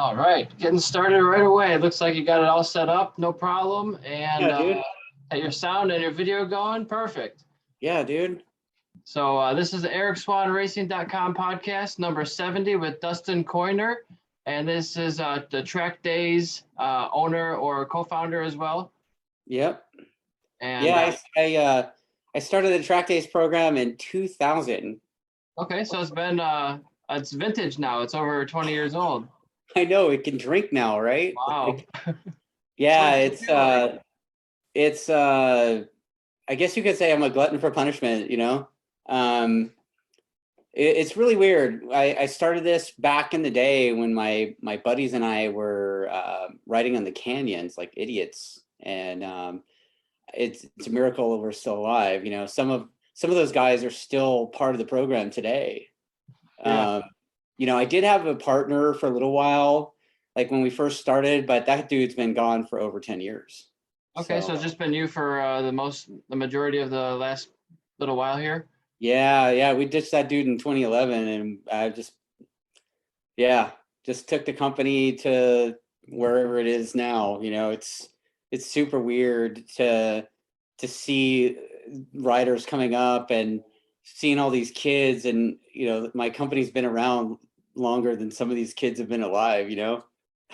All right, getting started right away. It looks like you got it all set up, no problem. And Yeah, dude. got your sound and your video going, perfect. Yeah, dude. So this is the EricSwannRacing.com podcast number 70 with Dustin Coyner. And this is the Track Days owner or co-founder as well. Yep. And yeah, I started the Track Days program in 2000. okay, so it's been it's vintage now. It's over 20 years old. I know it can drink now, right? Wow. Yeah, it's I guess you could say I'm a glutton for punishment, you know. It's really weird. I started this back in the day when my buddies and I were riding on the canyons like idiots, and it's a miracle we're still alive. You know, some of those guys are still part of the program today. Yeah. You know, I did have a partner for a little while, like when we first started, but that dude's been gone for over 10 years. Okay, so it's just been you for the majority of the last little while here? Yeah, we ditched that dude in 2011, and I just took the company to wherever it is now. You know, it's super weird to see riders coming up and seeing all these kids, and you know, my company's been around longer than some of these kids have been alive, you know.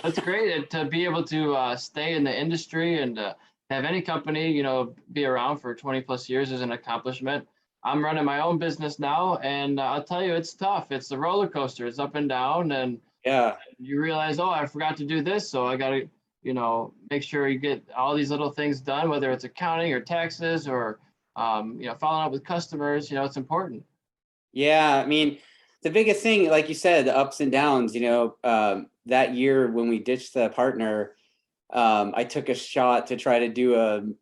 That's great to be able to stay in the industry and have any company, you know, be around for 20 plus years is an accomplishment. I'm running my own business now, and I'll tell you, it's tough. It's the roller coaster. It's up and down, and Yeah, you realize, oh, I forgot to do this, so I got to, you know, make sure you get all these little things done, whether it's accounting or taxes or, you know, following up with customers. You know, it's important. yeah. I mean, the biggest thing, like you said, the ups and downs. You know, that year when we ditched the partner, I took a shot to try to do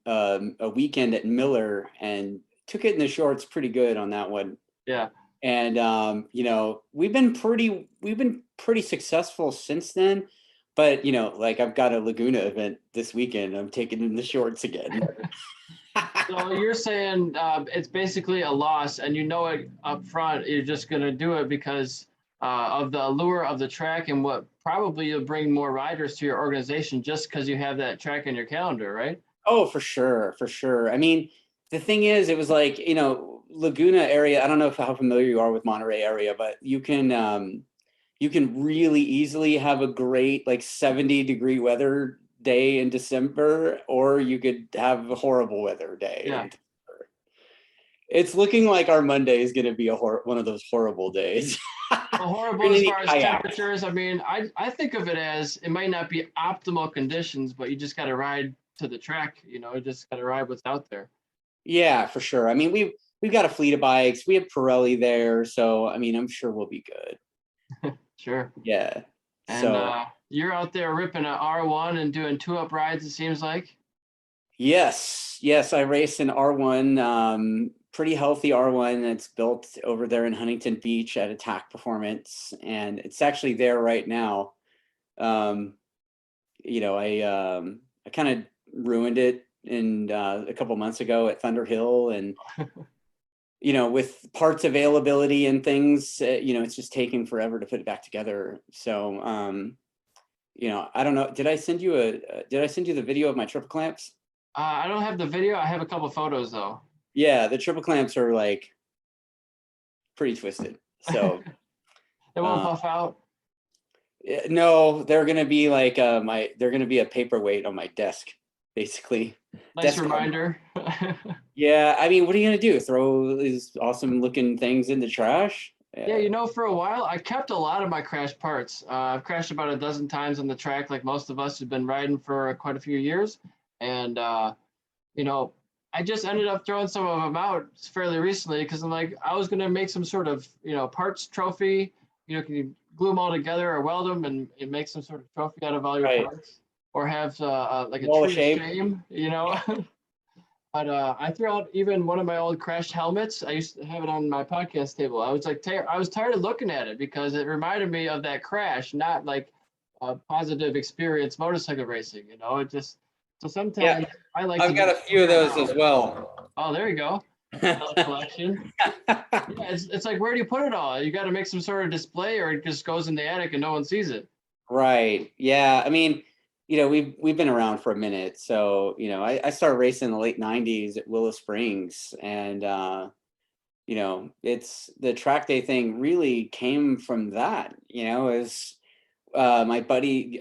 a weekend at Miller, and took it in the shorts pretty good on that one. Yeah. And you know, we've been pretty successful since then. But you know, like I've got a Laguna event this weekend. I'm taking in the shorts again. So you're saying it's basically a loss, and you know it up front. You're just going to do it because of the allure of the track and what probably you'll bring more riders to your organization just because you have that track in your calendar, right? Oh, for sure, for sure. I mean, the thing is, it was like, you know, Laguna area. I don't know how familiar you are with Monterey area, but you can really easily have a great like 70-degree weather day in December, or you could have a horrible weather day. Yeah. In December. It's looking like our Monday is going to be one of those horrible days. Well, horrible as far as temperatures. I mean, I think of it as it might not be optimal conditions, but you just got to ride to the track. You know, you just got to ride what's out there. Yeah, for sure. I mean, we've got a fleet of bikes. We have Pirelli there, so I mean, I'm sure we'll be good. Sure. Yeah. And so you're out there ripping an R1 and doing two-up rides, it seems like. yes, I race an R1, pretty healthy R1 that's built over there in Huntington Beach at Attack Performance, and it's actually there right now. You know, I kind of ruined it in a couple months ago at Thunder Hill, and you know, with parts availability and things, you know, it's just taking forever to put it back together. So you know, I don't know, did I send you the video of my triple clamps? I don't have the video. I have a couple photos though. Yeah, the triple clamps are like pretty twisted. So they won't puff out. No, they're gonna be like they're gonna be a paperweight on my desk, basically. Nice reminder. Yeah, I mean, what are you gonna do? Throw these awesome looking things in the trash? Yeah, you know, for a while I kept a lot of my crash parts. I've crashed about a dozen times on the track, like most of us who've been riding for quite a few years, and you know, I just ended up throwing some of them out fairly recently because I'm like, I was gonna make some sort of, you know, parts trophy. You know, can you glue them all together or weld them and make some sort of trophy out of all your parts, or have like a tree of shame, you know. But I threw out even one of my old crashed helmets. I used to have it on my podcast table. I was like, I was tired of looking at it because it reminded me of that crash, not like a positive experience motorcycle racing. You know, it just, so sometimes I like. I've got a few of those as well. Oh, there you go. Collection. Yeah, it's like, where do you put it all? You got to make some sort of display, or it just goes in the attic and no one sees it. Right. Yeah. I mean, we've been around for a minute. So, I started racing in the late 90s at Willow Springs, and it's the track day thing really came from that, as my buddy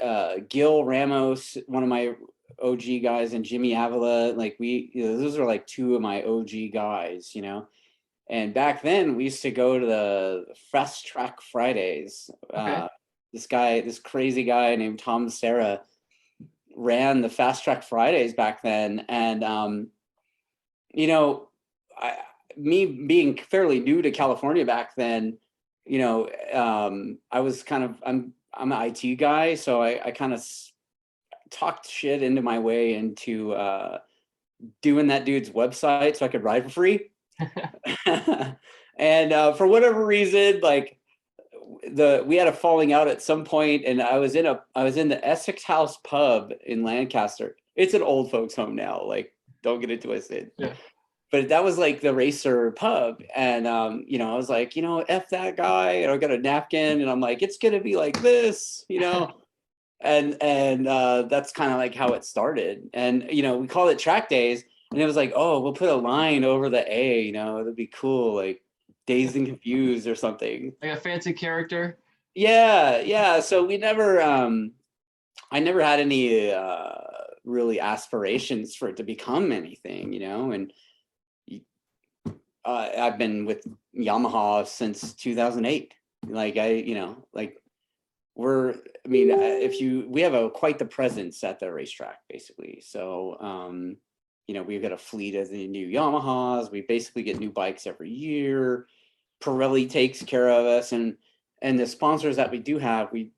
Gil Ramos, one of my OG guys, and Jimmy Avila, like those are like two of my OG guys, And back then we used to go to the Fast Track Fridays. Okay. This crazy guy named Tom Serra ran the Fast Track Fridays back then. And, me being fairly new to California back then, I was I'm an IT guy. So I kind of talked shit into my way into doing that dude's website so I could ride for free. And for whatever reason, like we had a falling out at some point, and I was in the Essex House pub in Lancaster. It's an old folks home now, like, don't get it twisted. Yeah. But that was like the racer pub, and I was like, F that guy, and I got a napkin, and I'm like, it's gonna be like this, and that's kind of like how it started. And we called it track days, and it was like, oh, we'll put a line over the A, it'll be cool, like Dazed and Confused or something, like a fancy character. yeah. So we never I never had any really aspirations for it to become anything, and I've been with Yamaha since 2008. Like we have quite the presence at the racetrack, basically. So, we've got a fleet of the new Yamahas. We basically get new bikes every year. Pirelli takes care of us, and the sponsors that we do have, we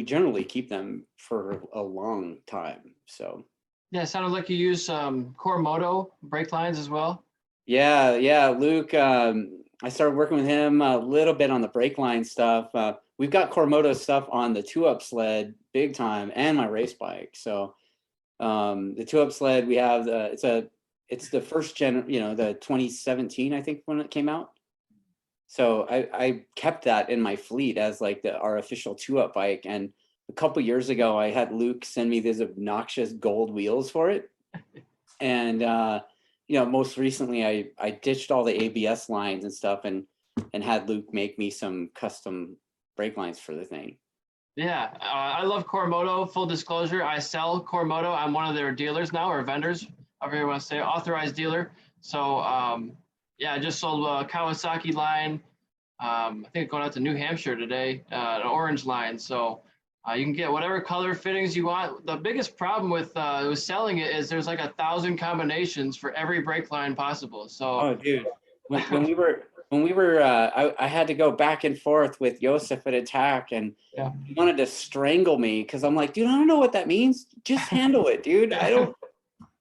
generally keep them for a long time. So Yeah, it sounded like you use Moto brake lines as well. yeah, Luke. I started working with him a little bit on the brake line stuff. We've got Moto stuff on the 2-up sled big time, and my race bike. So the 2-up sled, we have it's the first gen, the 2017, I think, when it came out. So I kept that in my fleet as like our official 2-up bike. And a couple years ago, I had Luke send me these obnoxious gold wheels for it. And most recently, I ditched all the ABS lines and stuff, and had Luke make me some custom brake lines for the thing. Yeah, I love Moto. Full disclosure, I sell Moto. I'm one of their dealers now, or vendors, however you want to say, authorized dealer. So yeah, I just sold a Kawasaki line. I think going out to New Hampshire today, an orange line. So you can get whatever color fittings you want. The biggest problem with selling it is there's like 1,000 combinations for every brake line possible. So oh, dude, when we were I had to go back and forth with Joseph at Attack, and yeah, he wanted to strangle me because I'm like, dude, I don't know what that means. Just handle it, dude. I don't.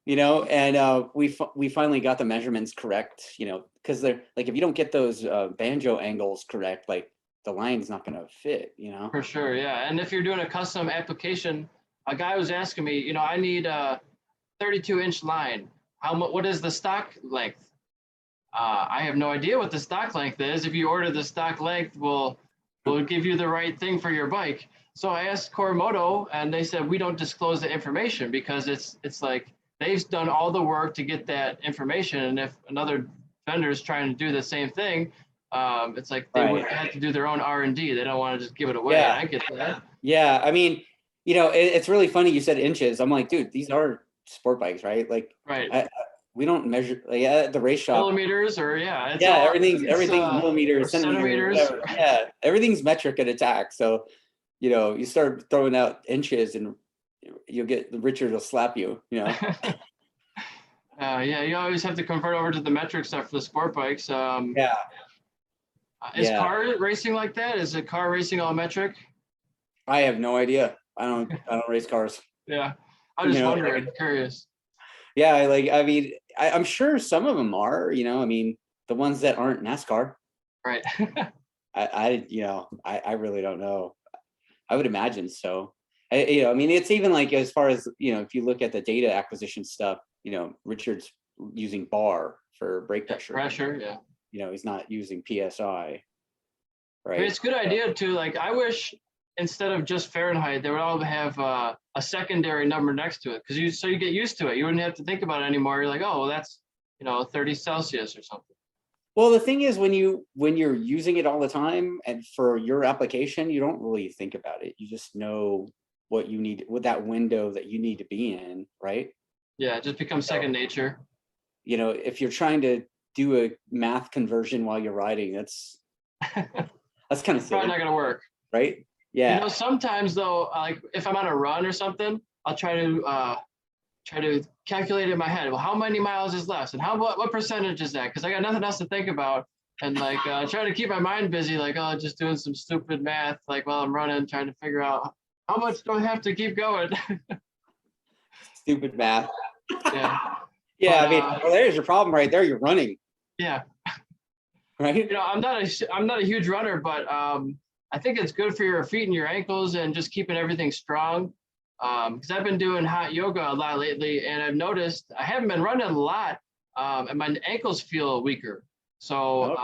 And we finally got the measurements correct, because they're like, if you don't get those banjo angles correct, like the line's not going to fit, for sure. Yeah. And if you're doing a custom application, a guy was asking me, I need a 32-inch line. What is the stock length? I have no idea what the stock length is. If you order the stock length, we'll give you the right thing for your bike. So I asked Moto, and they said, we don't disclose the information because it's like, they've done all the work to get that information, and if another vendor is trying to do the same thing, it's like they would have to do their own R&D. They don't want to just give it away. Yeah. I get that. Yeah, I mean, it's really funny you said inches. I'm like, dude, these are sport bikes, right? Like, right. We don't measure like at the race shop. Millimeters, or everything's millimeters, centimeters, whatever. Yeah, everything's metric at Attack. So, you start throwing out inches, and you'll get Richard will slap you. Yeah, you always have to convert over to the metric stuff for the sport bikes. Yeah. Is car racing like that? Is it car racing all metric? I have no idea. I don't race cars. Yeah, I'm just wondering, curious. Yeah, I'm sure some of them are. I mean, the ones that aren't NASCAR. Right. I really don't know. I would imagine so. I mean, it's even like as far as if you look at the data acquisition stuff, Richard's using bar for brake pressure. Pressure, yeah. He's not using PSI. Right. It's a good idea too. Like, I wish instead of just Fahrenheit, they would all have a secondary number next to it, because you get used to it. You wouldn't have to think about it anymore. You're like, oh, well, that's 30 Celsius or something. Well, the thing is, when you're using it all the time, and for your application, you don't really think about it. You just know what you need, with that window that you need to be in, right? Yeah, it just becomes second nature. If you're trying to do a math conversion while you're riding, that's kind of silly. Probably not gonna work, right? Yeah. Sometimes though, like if I'm on a run or something, I'll try to calculate in my head. Well, how many miles is left, and what percentage is that? Because I got nothing else to think about, and like try to keep my mind busy, like just doing some stupid math, like while I'm running, trying to figure out how much do I have to keep going. Stupid math. Yeah. Yeah, But, I mean, well, there's your problem right there. You're running. Yeah. Right. I'm not a huge runner, but I think it's good for your feet and your ankles and just keeping everything strong. Because I've been doing hot yoga a lot lately, and I've noticed I haven't been running a lot, and my ankles feel weaker. So,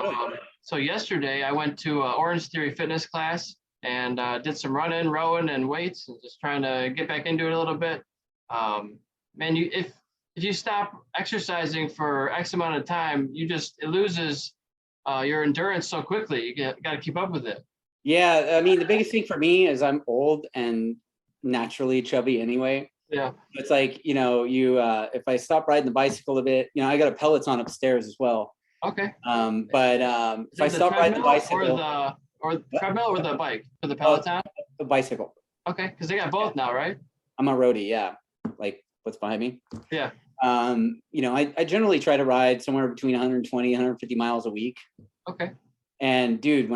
so yesterday I went to Orange Theory fitness class and did some running, rowing, and weights, and just trying to get back into it a little bit. Man, if you stop exercising for X amount of time, it loses your endurance so quickly. You got to keep up with it. Yeah, I mean, the biggest thing for me is I'm old and naturally chubby anyway. Yeah. It's like, if I stop riding the bicycle a bit, I got a Peloton upstairs as well. Okay. But if I stop riding the bicycle, or the treadmill or the bike for the Peloton? The bicycle. Okay, because they got both now, right? I'm a roadie, yeah. Like what's behind me. Yeah. I generally try to ride somewhere between 120, 150 miles a week. Okay. And dude,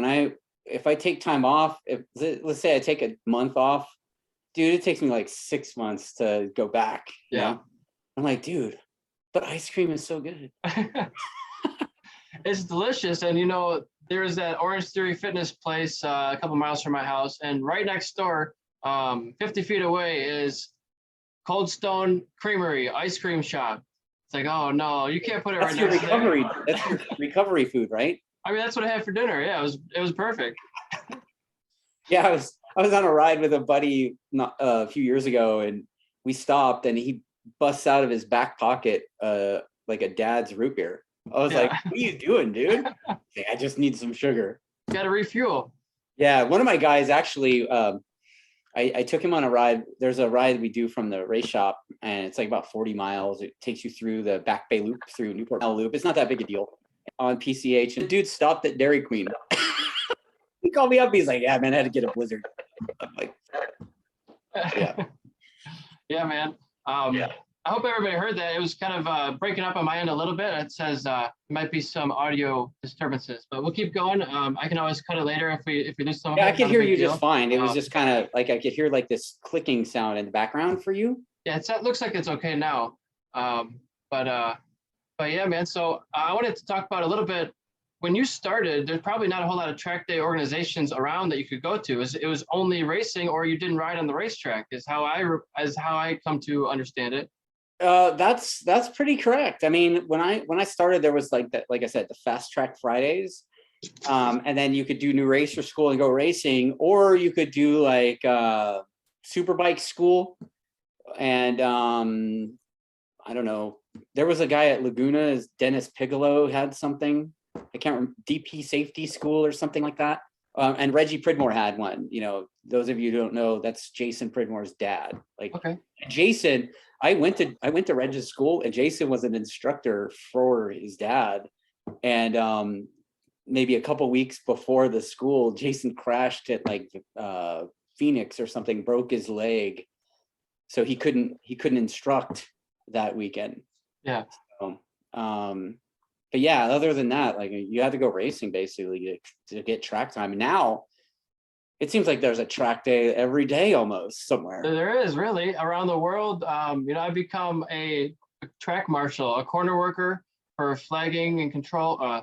if I take time off, let's say I take a month off, dude, it takes me like 6 months to go back. Yeah. I'm like, dude, but ice cream is so good. It's delicious. And there's that Orange Theory fitness place a couple miles from my house, and right next door, 50 feet away, is Cold Stone Creamery ice cream shop. It's like, oh no, you can't put it right next to there. That's your recovery food, right? I mean, that's what I had for dinner. Yeah, it was perfect. Yeah, I was on a ride with a buddy a few years ago, and we stopped, and he busts out of his back pocket like a dad's root beer. I was like, what are you doing, dude? Like, I just need some sugar. Got to refuel. Yeah, one of my guys actually, I took him on a ride. There's a ride we do from the race shop, and it's like about 40 miles. It takes you through the Back Bay Loop, through Newport Loop. It's not that big a deal on PCH. And the dude stopped at Dairy Queen. He called me up. He's like, yeah, man, I had to get a Blizzard. I'm like, yeah. Yeah, man. Yeah. I hope everybody heard that. It was kind of breaking up on my end a little bit. It says there might be some audio disturbances, but we'll keep going. I can always cut it later if we lose some. Yeah, I could hear you just fine. It was just kind of like I could hear like this clicking sound in the background for you. Yeah, it looks like it's okay now. But yeah, man. So I wanted to talk about a little bit. When you started, there's probably not a whole lot of track day organizations around that you could go to. It was only racing, or you didn't ride on the racetrack. Is how I come to understand it. That's pretty correct. I mean, when I started, there was like that, like I said, the Fast Track Fridays, and then you could do New Racer School and go racing, or you could do like Superbike School, and I don't know. There was a guy at Laguna, Dennis Piccolo, had something. I can't remember, DP Safety School or something like that. And Reggie Pridmore had one. Those of you who don't know, that's Jason Pridmore's dad. Like, okay. Jason, I went to Reggie's school, and Jason was an instructor for his dad. And maybe a couple weeks before the school, Jason crashed at like Phoenix or something, broke his leg, so he couldn't instruct that weekend. Yeah. So, but yeah, other than that, like you had to go racing basically to get track time. And now it seems like there's a track day every day almost somewhere. There is, really, around the world. I've become a track marshal, a corner worker for flagging and control.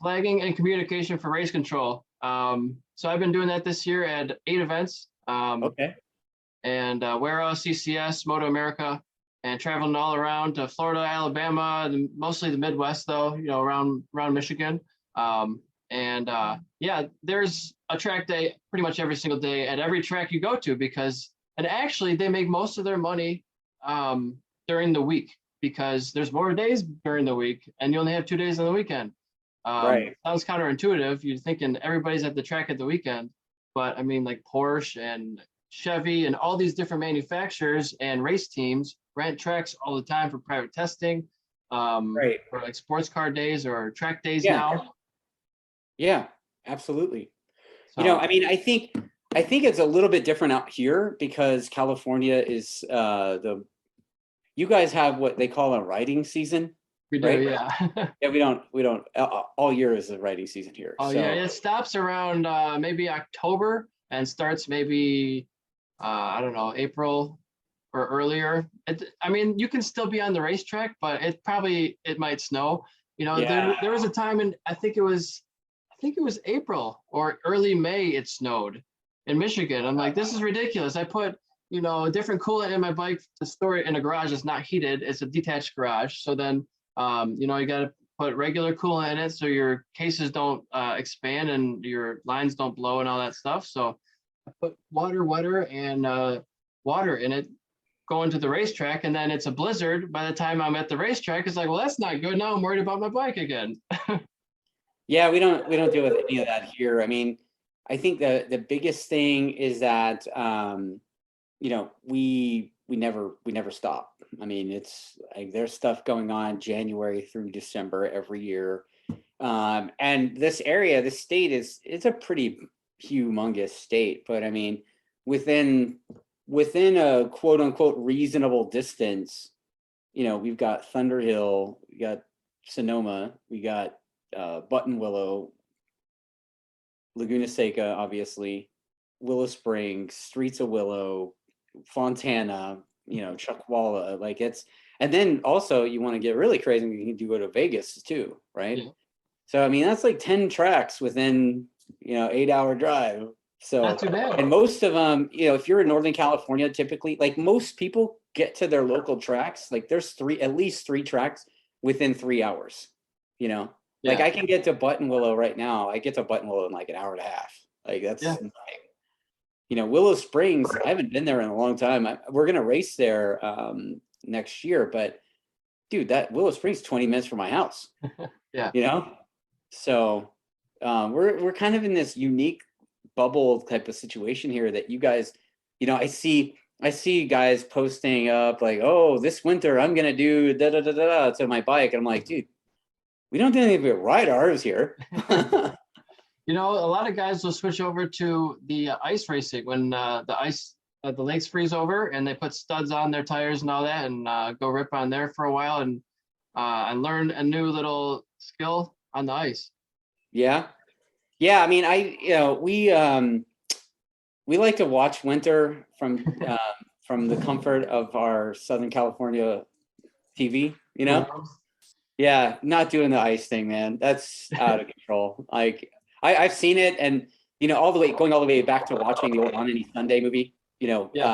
Flagging and communication for race control. So I've been doing that this year at 8 events. Okay. And Wero, CCS, Moto America, and traveling all around to Florida, Alabama, and mostly the Midwest, though, around Michigan. And yeah, there's a track day pretty much every single day at every track you go to because, and actually they make most of their money during the week because there's more days during the week and you only have 2 days on the weekend. Right. Sounds counterintuitive. You're thinking everybody's at the track at the weekend, but I mean, like Porsche and Chevy and all these different manufacturers and race teams rent tracks all the time for private testing, Right. or like sports car days or track days Yeah. now. Yeah, absolutely. So I mean, I think it's a little bit different out here because California is you guys have what they call a riding season, we do, right? yeah. Yeah, we don't all year is a riding season here. Oh yeah, it stops around maybe October and starts maybe I don't know, April or earlier. I mean, you can still be on the racetrack, but it might snow. You know, Yeah. there was a time in I think it was April or early May it snowed in Michigan. I'm like, this is ridiculous. I put, a different coolant in my bike to store it in a garage that's not heated. It's a detached garage. So then you got to put regular coolant in it so your cases don't expand and your lines don't blow and all that stuff. So I put water and water in it going to the racetrack, and then it's a blizzard by the time I'm at the racetrack. It's like, well, that's not good. Now I'm worried about my bike again. Yeah, we don't deal with any of that here. I mean, I think the biggest thing is that we never stop. I mean, it's like there's stuff going on January through December every year. And this area, this state it's a pretty humongous state, but I mean, within a quote unquote reasonable distance, we've got Thunderhill, we got Sonoma, we got Button Willow, Laguna Seca, obviously, Willow Springs, Streets of Willow, Fontana, Chuckwalla, like and then also you want to get really crazy, you can go to Vegas too, right? Yeah. So I mean that's like 10 tracks within 8-hour drive. So Not too bad. and most of them, if you're in Northern California, typically, like most people get to their local tracks, like there's at least three tracks within 3 hours. Like Yeah. I can get to Button Willow right now. I get to Button Willow in like an hour and a half. Like that's Yeah. nothing. Willow Springs, I haven't been there in a long time. We're gonna race there next year, but dude, that Willow Springs 20 minutes from my house. Yeah. So we're kind of in this unique bubble type of situation here that you guys, I see guys posting up like, oh, this winter I'm gonna do da da da da to my bike, and I'm like, dude, we don't do anything but ride ours here. A lot of guys will switch over to the ice racing when the lakes freeze over and they put studs on their tires and all that and go rip on there for a while and learn a new little skill on the ice. Yeah. I mean, we like to watch winter from the comfort of our Southern California TV. Yeah, not doing the ice thing, man. That's out of control. Like I've seen it, and going all the way back to watching the old On Any Sunday movie. The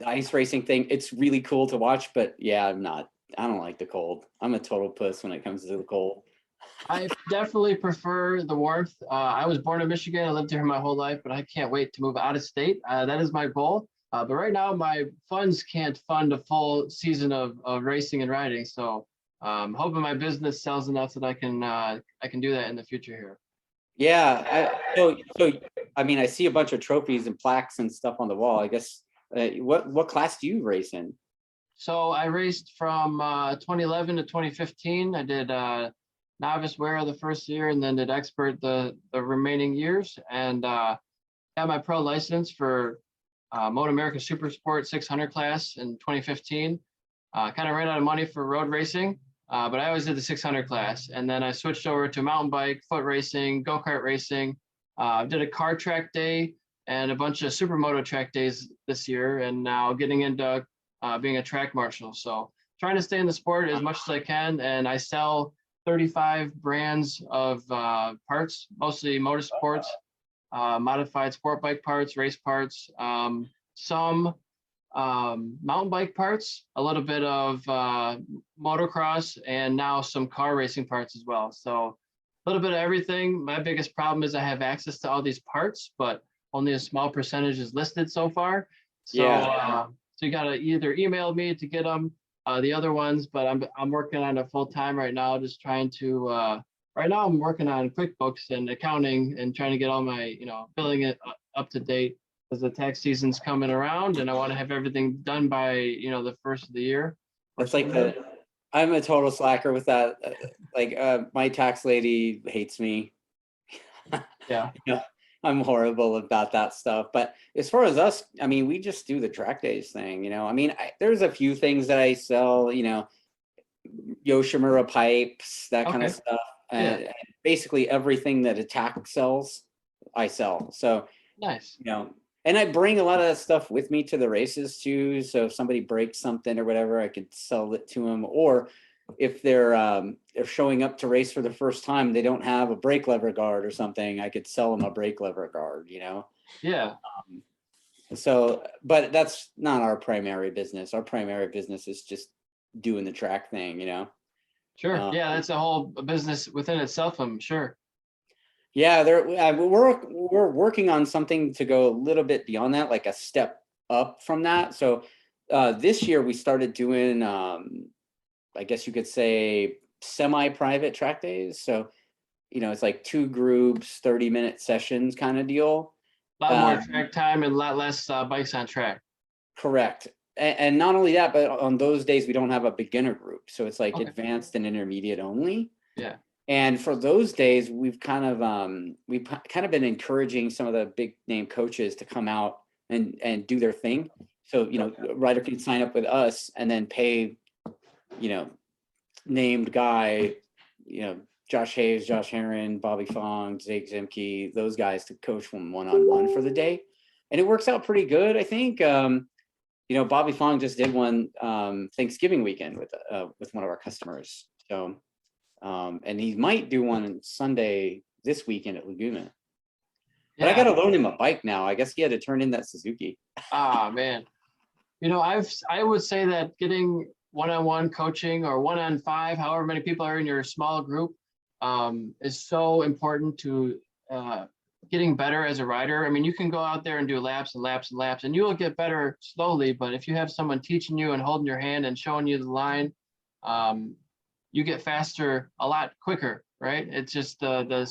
ice racing thing. It's really cool to watch, but yeah, I don't like the cold. I'm a total puss when it comes to the cold. I definitely prefer the warmth. I was born in Michigan. I lived here my whole life, but I can't wait to move out of state. That is my goal. But right now, my funds can't fund a full season of racing and riding. So hoping my business sells enough that I can do that in the future here. Yeah. So I mean, I see a bunch of trophies and plaques and stuff on the wall. I guess what class do you race in? So I raced from 2011 to 2015. I did novice wearer the first year and then did expert the remaining years, and got my pro license for Moto America Super Sport 600 class in 2015. Kind of ran out of money for road racing, but I always did the 600 class, and then I switched over to mountain bike, foot racing, go-kart racing. Did a car track day and a bunch of supermoto track days this year, and now getting into being a track marshal. So trying to stay in the sport as much as I can, and I sell 35 brands of parts, mostly motorsports, modified sport bike parts, race parts, some mountain bike parts, a little bit of motocross, and now some car racing parts as well. So little bit of everything. My biggest problem is I have access to all these parts, but only a small percentage is listed so far. So, Yeah. so you gotta either email me to get them, the other ones, but I'm working on it full time right now, just trying to. Right now, I'm working on QuickBooks and accounting and trying to get all my, billing it up to date because the tax season's coming around, and I want to have everything done by, the first of the year. That's like I'm a total slacker with that. Like my tax lady hates me. Yeah. I'm horrible about that stuff. But as far as us, I mean, we just do the track days thing, I mean, there's a few things that I sell, Yoshimura pipes, that kind of stuff. Yeah. Basically everything that Attack sells, I sell. So, Nice. And I bring a lot of that stuff with me to the races too. So if somebody breaks something or whatever, I could sell it to them. Or if they're showing up to race for the first time, they don't have a brake lever guard or something, I could sell them a brake lever guard, Yeah. So, but that's not our primary business. Our primary business is just doing the track thing, Sure. Yeah, that's a whole business within itself, I'm sure. Yeah, we're working on something to go a little bit beyond that, like a step up from that. So this year we started doing, I guess you could say, semi-private track days. So, it's like 2 groups, 30-minute sessions kind of deal. A lot more track time and a lot less bikes on track. Correct. And not only that, but on those days we don't have a beginner group. So it's like advanced and intermediate only. Yeah. And for those days, we've kind of been encouraging some of the big name coaches to come out and do their thing. So, a rider can sign up with us and then pay, named guy, Josh Hayes, Josh Heron, Bobby Fong, Zig Zimke, those guys to coach them one-on-one for the day. And it works out pretty good, I think. Bobby Fong just did one Thanksgiving weekend with one of our customers. So, and he might do one on Sunday this weekend at Laguna. But I got to loan him a bike now. I guess he had to turn in that Suzuki. Ah, man. I would say that getting one-on-one coaching or 1-on-5, however many people are in your small group, is so important to getting better as a rider. I mean, you can go out there and do laps and laps and laps, and you will get better slowly. But if you have someone teaching you and holding your hand and showing you the line, you get faster a lot quicker, right? It's just the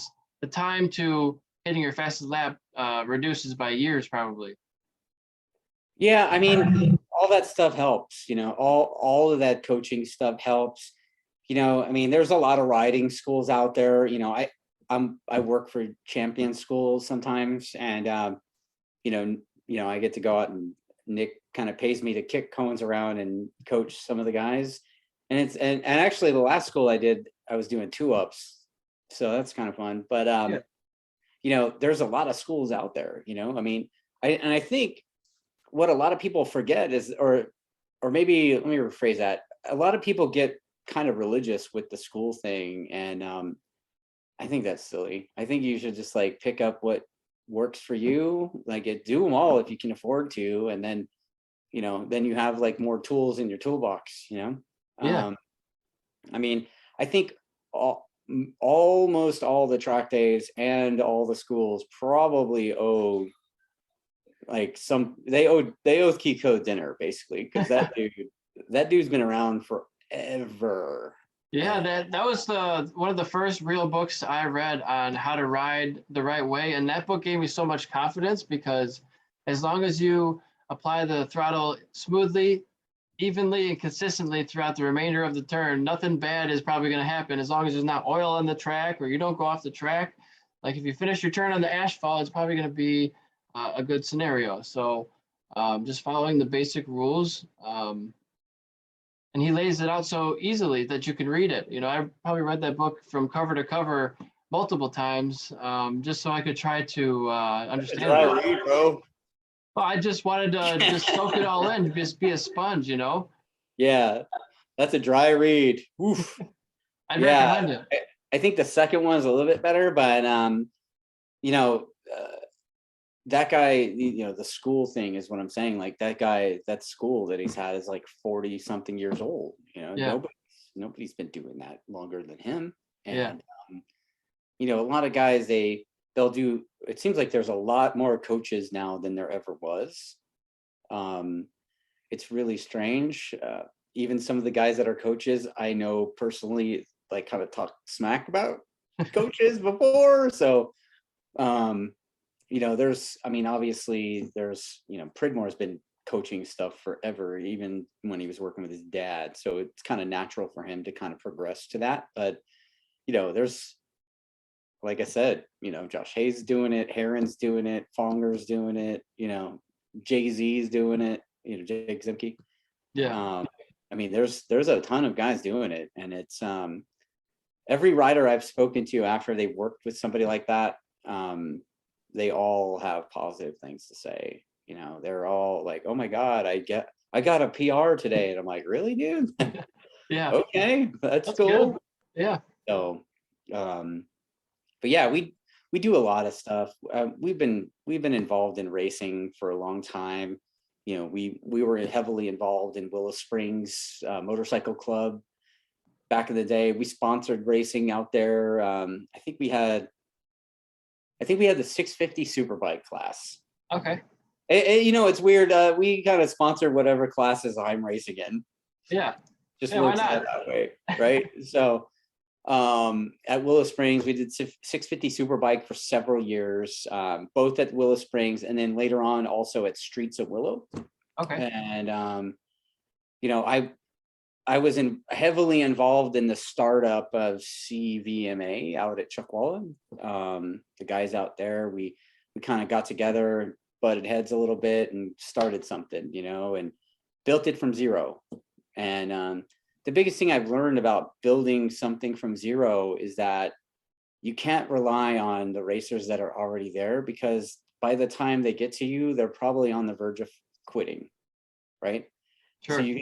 time to hitting your fastest lap reduces by years, probably. Yeah, I mean, all that stuff helps. All of that coaching stuff helps. I mean, there's a lot of riding schools out there. I work for champion schools sometimes, and I get to go out, and Nick kind of pays me to kick cones around and coach some of the guys. And and actually the last school I did, I was doing 2-ups, so that's kind of fun. But there's a lot of schools out there. I mean, I think what a lot of people forget is, or maybe let me rephrase that. A lot of people get kind of religious with the school thing, and I think that's silly. I think you should just like pick up what works for you, like do them all if you can afford to, and then then you have like more tools in your toolbox. Yeah. I mean, I think almost all the track days and all the schools probably owe like they owe Kiko dinner, basically, because that dude's been around forever. Yeah, that was one of the first real books I read on how to ride the right way, and that book gave me so much confidence because as long as you apply the throttle smoothly, evenly, and consistently throughout the remainder of the turn, nothing bad is probably going to happen as long as there's not oil on the track or you don't go off the track. Like if you finish your turn on the asphalt, it's probably going to be a good scenario. So just following the basic rules. And he lays it out so easily that you can read it. I probably read that book from cover to cover multiple times, just so I could try to understand it. Dry read, bro. Well, I just wanted to just soak it all in, just be a sponge, Yeah, that's a dry read. Oof. I'd recommend it. I think the second one is a little bit better, but that guy, the school thing is what I'm saying. Like that guy, that school that he's had is like 40 something years old. Yeah. Nobody's been doing that longer than him. And, Yeah. you know, a lot of guys, they'll do, it seems like there's a lot more coaches now than there ever was. It's really strange. Even some of the guys that are coaches, I know personally, like kind of talk smack about coaches before. So, you know, I mean, obviously there's, you know, Pridmore's been coaching stuff forever, even when he was working with his dad. So it's kind of natural for him to kind of progress to that. But, you know, there's, like I said, you know, Josh Hayes doing it, Heron's doing it, Fonger's doing it, you know, Jay-Z's doing it, you know, Jake Zimke. Yeah. I mean, there's a ton of guys doing it, and it's every rider I've spoken to after they worked with somebody like that, they all have positive things to say. You know, they're all like, "Oh my God, I got a PR today," and I'm like, "Really, dude? Yeah. Okay, that's Good. cool." Yeah. So, but yeah, we do a lot of stuff. We've been involved in racing for a long time. You know, we were heavily involved in Willow Springs Motorcycle Club back in the day. We sponsored racing out there. I think we had the 650 Superbike class. Okay. You know, it's weird. We kind of sponsor whatever classes I'm racing in. Yeah. Just Yeah, works why not? out that way, right? So at Willow Springs, we did 650 Superbike for several years, both at Willow Springs and then later on also at Streets of Willow. Okay. And you know, I was heavily involved in the startup of CVMA out at Chuckwalla. The guys out there, we kind of got together, butted heads a little bit, and started something, you know, and built it from zero. And the biggest thing I've learned about building something from zero is that you can't rely on the racers that are already there, because by the time they get to you, they're probably on the verge of quitting, right? Sure. So you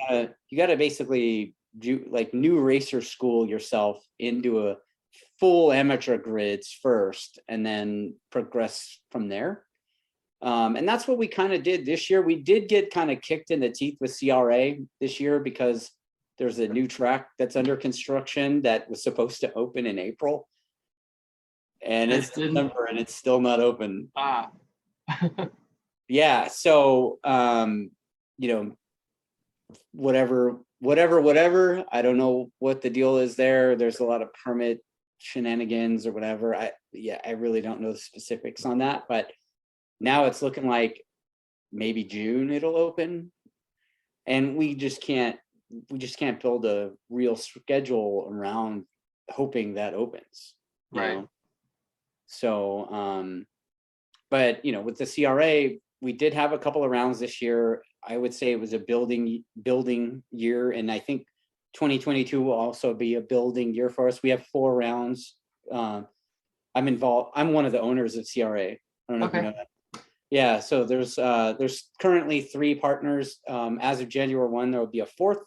gotta basically do like new racer school yourself into a full amateur grids first, and then progress from there. And that's what we kind of did this year. We did get kind of kicked in the teeth with CRA this year because there's a new track that's under construction that was supposed to open in April. And it's December and it's still not open. Ah. Yeah. So, you know, whatever. I don't know what the deal is there. There's a lot of permit shenanigans or whatever. I really don't know the specifics on that, but now it's looking like maybe June it'll open, and we just can't build a real schedule around hoping that opens. Right. Know? So, but you know, with the CRA, we did have a couple of rounds this year. I would say it was a building year, and I think 2022 will also be a building year for us. We have 4 rounds. I'm involved. I'm one of the owners of CRA. I don't know if you know that. Yeah, so there's currently 3 partners. As of January 1, there will be a 4th,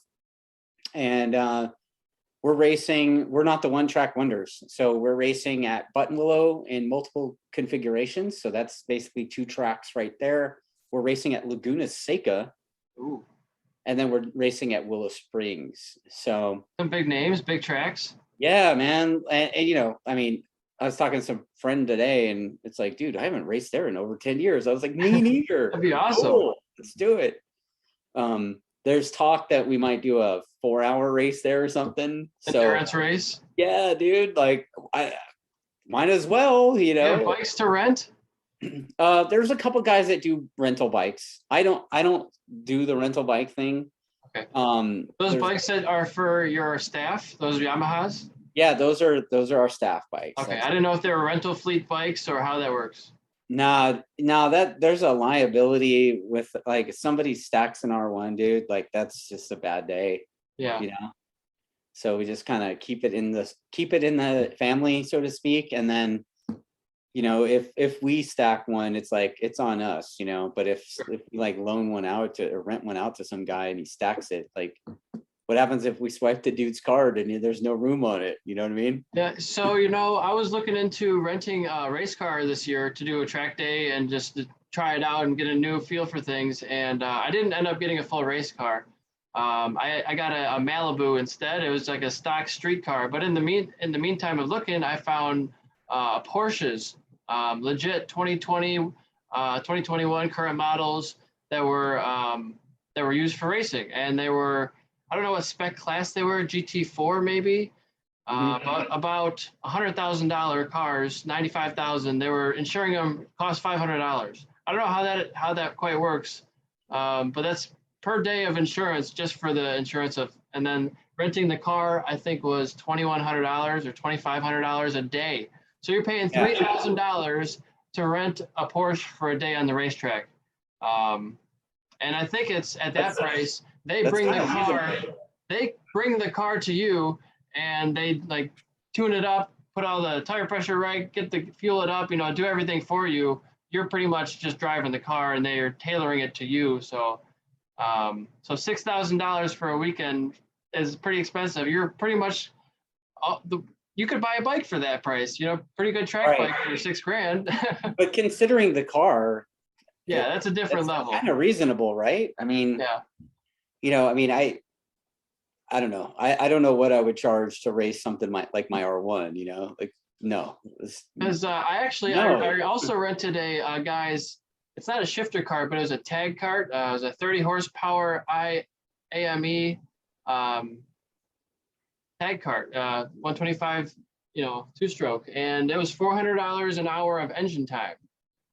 and we're racing. We're not the one track wonders, so we're racing at Buttonwillow in multiple configurations. So that's basically 2 tracks right there. We're racing at Laguna Seca. Ooh. And then we're racing at Willow Springs. So some big names, big tracks. Yeah, man. And you know, I mean, I was talking to some friend today, and it's like, dude, I haven't raced there in over 10 years. I was like, me neither. That'd be awesome. Cool. Let's do it. There's talk that we might do a 4-hour race there or something. Endurance race. Yeah, dude. Like, I might as well, you know. You have bikes to rent? There's a couple guys that do rental bikes. I don't do the rental bike thing. Okay. Those bikes that are for your staff, those Yamahas? Yeah, those are our staff bikes. Okay, I didn't know if they were rental fleet bikes or how that works. Nah, that there's a liability with, like, if somebody stacks an R1, dude, like that's just a bad day. Yeah. You know. So we just kind of keep it in the family, so to speak, and then, you know, if we stack one, it's like it's on us, you know. But if we like loan one out to or rent one out to some guy and he stacks it, like, what happens if we swipe the dude's card and there's no room on it? You know what I mean? Yeah. So, you know, I was looking into renting a race car this year to do a track day and just to try it out and get a new feel for things. And I didn't end up getting a full race car. I got a Malibu instead. It was like a stock street car. But in the meantime of looking, I found Porsches, legit 2020, 2021 current models that were used for racing, and they were, I don't know what spec class they were, GT4 maybe, but about $100,000 cars, 95,000. They were insuring them, cost $500. I don't know how that quite works, but that's per day of insurance just for the insurance of, and then renting the car I think was $2,100 or $2,500 a day. So you're paying $3,000 to rent a Porsche for a day on the racetrack. And I think it's at that price, they bring the car to you, and they like tune it up, put all the tire pressure right, get the fuel it up, do everything for you. You're pretty much just driving the car, and they are tailoring it to you. So, so $6,000 for a weekend is pretty expensive. You're pretty much you could buy a bike for that price. Pretty good track bike for $6,000. But considering the car, yeah, that's a different level. Kind of reasonable, right? I mean, yeah. I don't know. I don't know what I would charge to race something like my R1. Like no. Because I also rented a guy's. It's not a shifter cart, but it was a tag cart. It was a 30 horsepower AME tag cart, 125, two-stroke, and it was $400 an hour of engine time.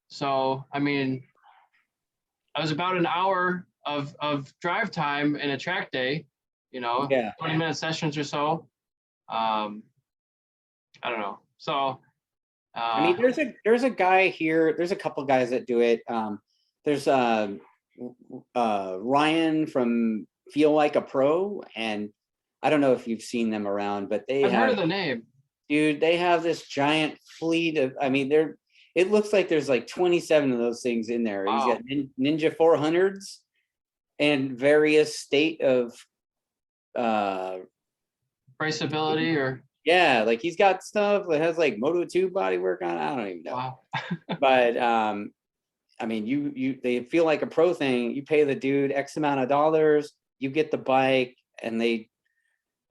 So I mean, I was about an hour of drive time in a track day, 20-minute sessions or so. I don't know. So I mean, there's a guy here. There's a couple guys that do it. There's Ryan from Feel Like a Pro, and I don't know if you've seen them around, but I've heard of the name. Dude, they have this giant fleet of. I mean, it looks like there's like 27 of those things in there. Wow. He's got Ninja 400s and various state of raceability or. Yeah, like he's got stuff that has like Moto 2 bodywork on. I don't even know. Wow. But I mean, they Feel Like a Pro thing. You pay the dude X amount of dollars, you get the bike, and they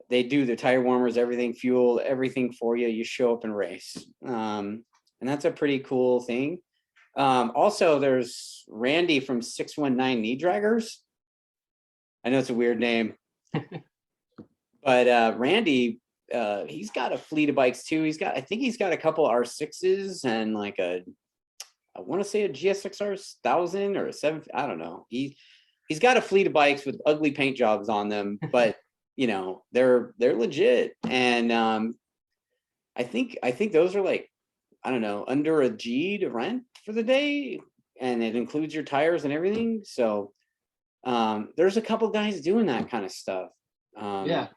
do the tire warmers, everything, fuel, everything for you. You show up and race. And that's a pretty cool thing. Also, there's Randy from 619 Knee Draggers. I know it's a weird name, but Randy. He's got a fleet of bikes too. I think he's got a couple R6s and like I want to say a GSXR 1000 or a 7. I don't know. He's got a fleet of bikes with ugly paint jobs on them, but they're legit. And I think those are like, I don't know, under a G to rent for the day, and it includes your tires and everything. So there's a couple guys doing that kind of stuff. Yeah.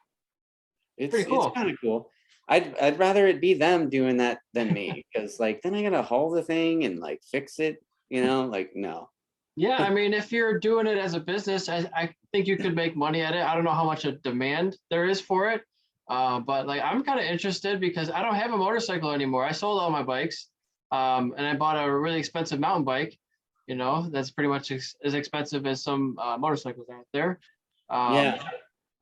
It's pretty cool. It's kind of cool. I'd rather it be them doing that than me, because like then I gotta haul the thing and like fix it, like no. Yeah, I mean, if you're doing it as a business, I think you could make money at it. I don't know how much a demand there is for it, but like I'm kind of interested because I don't have a motorcycle anymore. I sold all my bikes, and I bought a really expensive mountain bike. That's pretty much as expensive as some motorcycles out there. Yeah.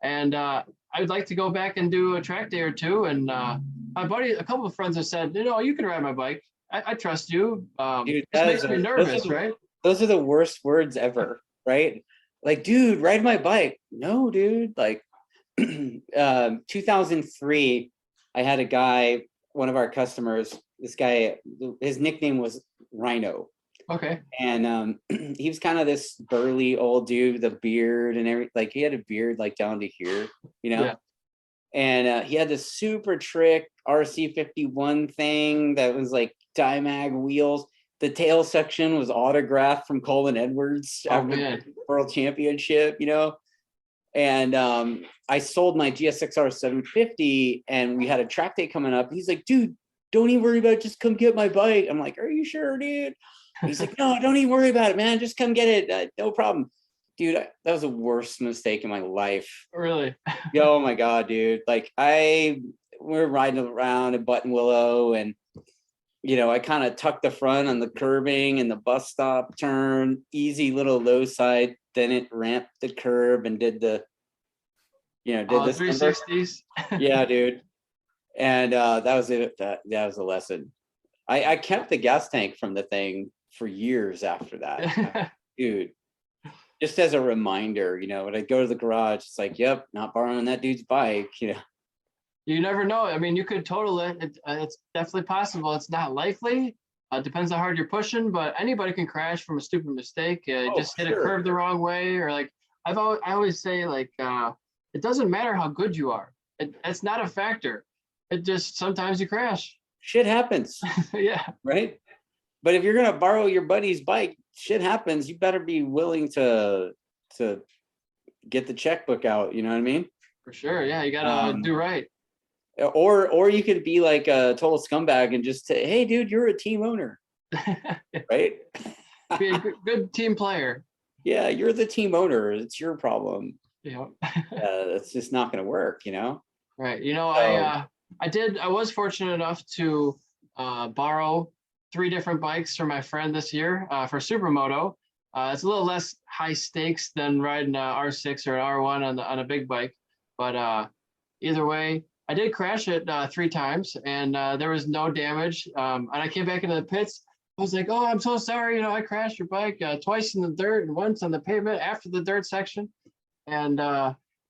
And I would like to go back and do a track day or two. And my buddy, a couple of friends have said, you can ride my bike. I trust you. Dude, this makes me nervous, right? Those are the worst words ever, right? Like, dude, ride my bike. No, dude. Like 2003, I had a guy, one of our customers, this guy, his nickname was Rhino. Okay. And he was kind of this burly old dude with a beard and everything. Like he had a beard like down to here, Yeah. And he had this super trick RC51 thing that was like Dimag wheels. The tail section was autographed from Colin Edwards after the World Championship, And I sold my GSXR 750, and we had a track day coming up. He's like, dude, don't even worry about it. Just come get my bike. I'm like, are you sure, dude? He's like, no, don't even worry about it, man. Just come get it. No problem. Dude, that was the worst mistake in my life. Really? Oh my God, dude. Like we're riding around at Button Willow, and I kind of tucked the front on the curbing and the bus stop turn, easy little low side. Then it ramped the curb and did the, did the 360s. Yeah, dude. And that was it. That was a lesson. I kept the gas tank from the thing for years after that. Dude, just as a reminder, you know, when I go to the garage, it's like, yep, not borrowing that dude's bike, you know. You never know. I mean, you could total it. It's definitely possible. It's not likely. Depends how hard you're pushing, but anybody can crash from a stupid mistake. Just hit a curve the wrong way, or like I always say, like it doesn't matter how good you are. It's not a factor. It just sometimes you crash. Shit happens. Yeah. Right. But if you're gonna borrow your buddy's bike, shit happens. You better be willing to get the checkbook out. You know what I mean? For sure. Yeah, you gotta do right. Or you could be like a total scumbag and just say, hey, dude, you're a team owner, right? Be a good team player. Yeah, you're the team owner. It's your problem. Yeah. It's just not going to work, you know? Right. You know, I was fortunate enough to borrow 3 different bikes from my friend this year for Supermoto. It's a little less high stakes than riding a R6 or an R1 on a big bike, but either way, I did crash it 3 times, and there was no damage. And I came back into the pits. I was like, "Oh, I'm so sorry. You know, I crashed your bike twice in the dirt and once on the pavement after the dirt section." And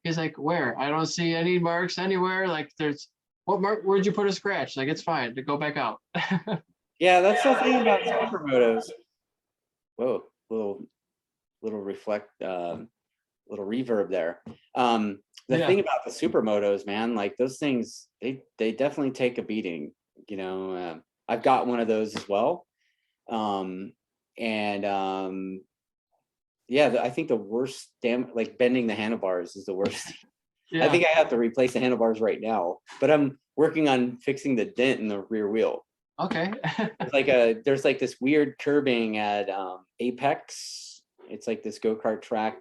he's like, "Where? I don't see any marks anywhere. Like, there's what mark? Where'd you put a scratch? Like, it's fine to go back out." Yeah, that's the thing about Supermotos. Whoa, little reflect, little reverb there. The thing about the Supermotos, man, like those things, they definitely take a beating. You know, I've got one of those as well. Yeah, I think the worst like bending the handlebars is the worst. Yeah. I think I have to replace the handlebars right now, but I'm working on fixing the dent in the rear wheel. Okay. There's like this weird curbing at Apex. It's like this go-kart track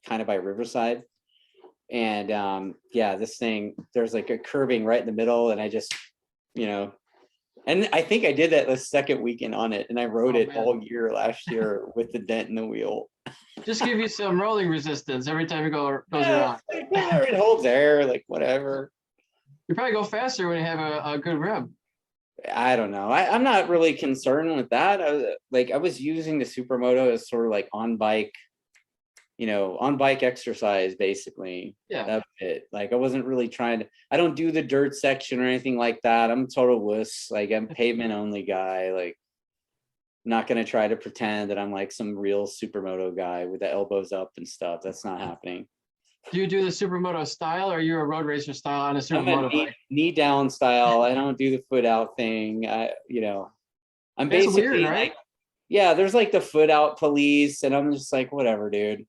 kind of by Riverside. And this thing, there's like a curbing right in the middle, and I just, you know, and I think I did that the second weekend on it, and I rode it all year last year with the dent in the wheel. Just give you some rolling resistance every time you goes around. It holds air, like whatever. You probably go faster when you have a good rim. I don't know. I'm not really concerned with that. I was using the Supermoto as sort of like on bike exercise, basically. Yeah. That's it. Like I wasn't really I don't do the dirt section or anything like that. I'm a total wuss. Like I'm a pavement only guy. Like not going to try to pretend that I'm like some real Supermoto guy with the elbows up and stuff. That's not happening. Do you do the Supermoto style, or are you a road racer style on a Supermoto bike? Knee down style. I don't do the foot out thing. I'm basically weird, right? Like, yeah, there's like the foot out police, and I'm just like, whatever, dude.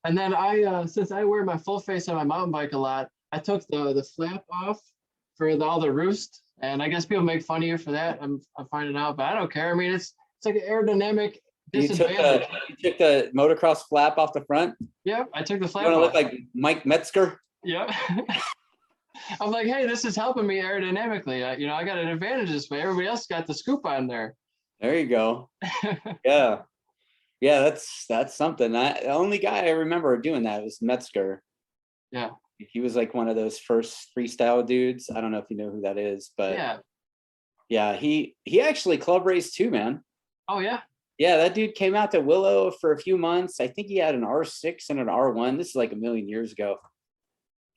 And then since I wear my full face on my mountain bike a lot, I took the flap off for all the roost, and I guess people make fun of you for that. I'm finding out, but I don't care. I mean, it's like an aerodynamic disadvantage. You took the motocross flap off the front? Yep, I took the flap off. You want to off. look like Mike Metzger? Yep. I'm like, hey, this is helping me aerodynamically. I got an advantage this way. Everybody else got the scoop on there. There you go. Yeah. Yeah, that's something. The only guy I remember doing that was Metzger. Yeah. He was like one of those first freestyle dudes. I don't know if you know who that is, but yeah, he actually club raced too, man. Oh yeah. Yeah, that dude came out to Willow for a few months. I think he had an R6 and an R1. This is like a million years ago.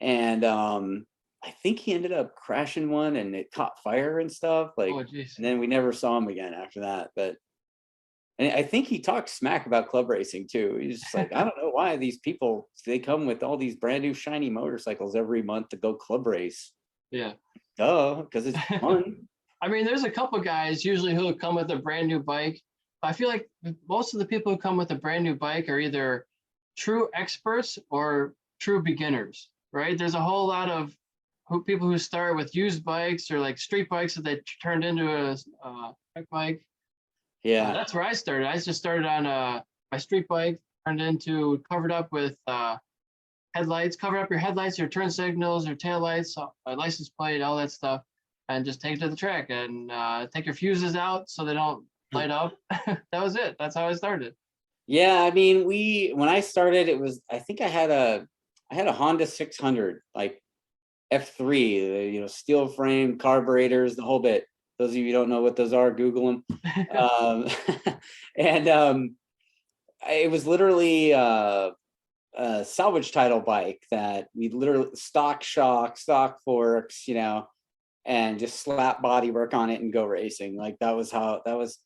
And I think he ended up crashing one and it caught fire and stuff. And then we never saw him again after that. And I think he talked smack about club racing too. He's just like, I don't know why these people, they come with all these brand new shiny motorcycles every month to go club race. Yeah. Duh, because it's fun. I mean, there's a couple guys usually who come with a brand new bike. I feel like most of the people who come with a brand new bike are either true experts or true beginners, right? There's a whole lot of people who start with used bikes or like street bikes that they turned into a track bike. Yeah, that's where I started. I just started on my street bike, turned into covered up with headlights, cover up your headlights, your turn signals, your tail lights, license plate, all that stuff, and just take it to the track and take your fuses out so they don't light up. That was it. That's how I started. Yeah, I mean, when I started, it was, I think I had a Honda 600, like F3, steel frame, carburetors, the whole bit. Those of you who don't know what those are, Google them. And it was literally a salvage title bike that we literally stock shock, stock forks, you know, and just slap bodywork on it and go racing. Like that was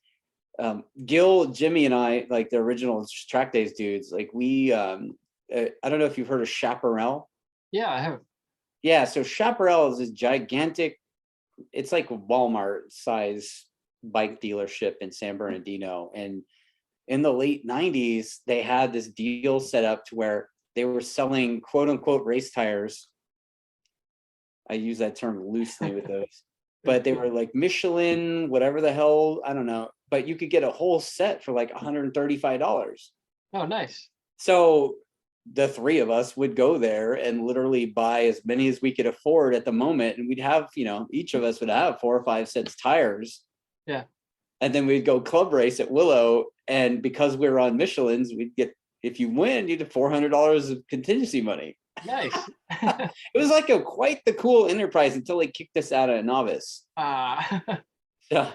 Gil, Jimmy, and I, like the original Track Days dudes. Like we, I don't know if you've heard of Chaparral. Yeah, I have. Yeah, so Chaparral is this gigantic. It's like a Walmart size bike dealership in San Bernardino, and in the late 90s, they had this deal set up to where they were selling quote unquote race tires. I use that term loosely with those, but they were like Michelin, whatever the hell, I don't know. But you could get a whole set for like $135. Oh, nice. So the three of us would go there and literally buy as many as we could afford at the moment. And we'd have, you know, each of us would have 4 or 5 sets tires. Yeah. And then we'd go club race at Willow. And because we were on Michelin's, we'd get, if you win, you'd have $400 of contingency money. Nice. It was like quite the cool enterprise until they kicked us out of novice. So,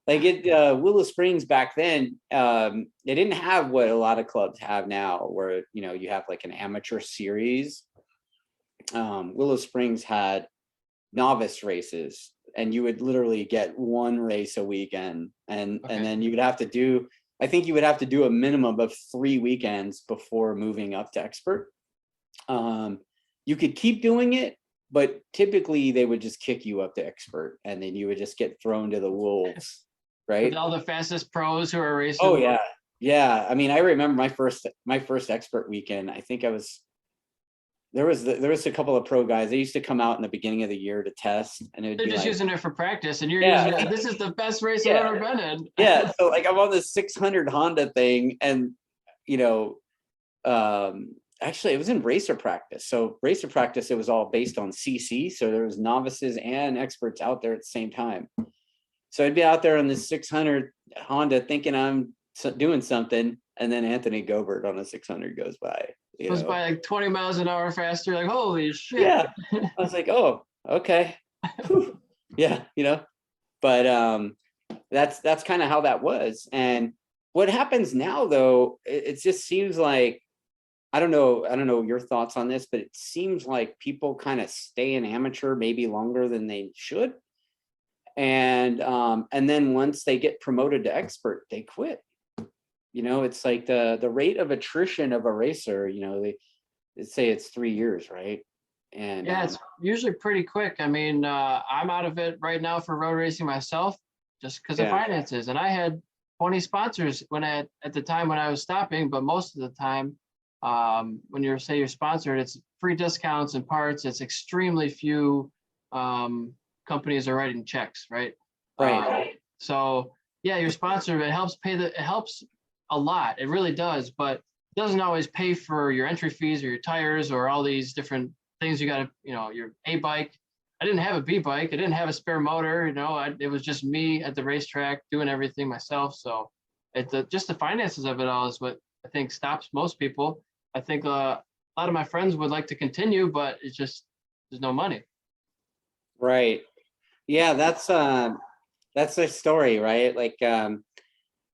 like Willow Springs back then, they didn't have what a lot of clubs have now, where, you know, you have like an amateur series. Willow Springs had novice races, and you would literally get 1 race a weekend, and then you would have to do, I think you would have to do a minimum of 3 weekends before moving up to expert. You could keep doing it, but typically they would just kick you up to expert, and then you would just get thrown to the wolves, right? With all the fastest pros who are racing. Oh yeah, yeah. I mean, I remember my first expert weekend. I think there was a couple of pro guys. They used to come out in the beginning of the year to test, and they're just using it for practice, and you're using it. This is the best race I've ever been in. Yeah. So like I'm on this 600 Honda thing, and you know, actually it was in racer practice. So racer practice, it was all based on CC. So there was novices and experts out there at the same time. So I'd be out there on this 600 Honda thinking I'm doing something, and then Anthony Gobert on a 600 goes by. Goes by like 20 miles an hour faster. Like, holy shit. Yeah. I was like, oh, okay. Yeah, you know. But that's kind of how that was. And what happens now, though, it just seems like, I don't know your thoughts on this, but it seems like people kind of stay in amateur maybe longer than they should. And then once they get promoted to expert, they quit. You know, it's like the rate of attrition of a racer, you know, they say it's 3 years, right? And yeah, it's usually pretty quick. I mean, I'm out of it right now for road racing myself, just because of finances. And I had 20 sponsors at the time when I was stopping, but most of the time, when you're sponsored, it's free discounts and parts. It's extremely few companies are writing checks, right? Right. So yeah, you're sponsored. It helps a lot. It really does, but it doesn't always pay for your entry fees or your tires or all these different things you got to, you know, your A bike. I didn't have a B bike. I didn't have a spare motor. You know, it was just me at the racetrack doing everything myself. So just the finances of it all is what I think stops most people. I think a lot of my friends would like to continue, but it's just, there's no money. Right. Yeah, that's the story, right? Like,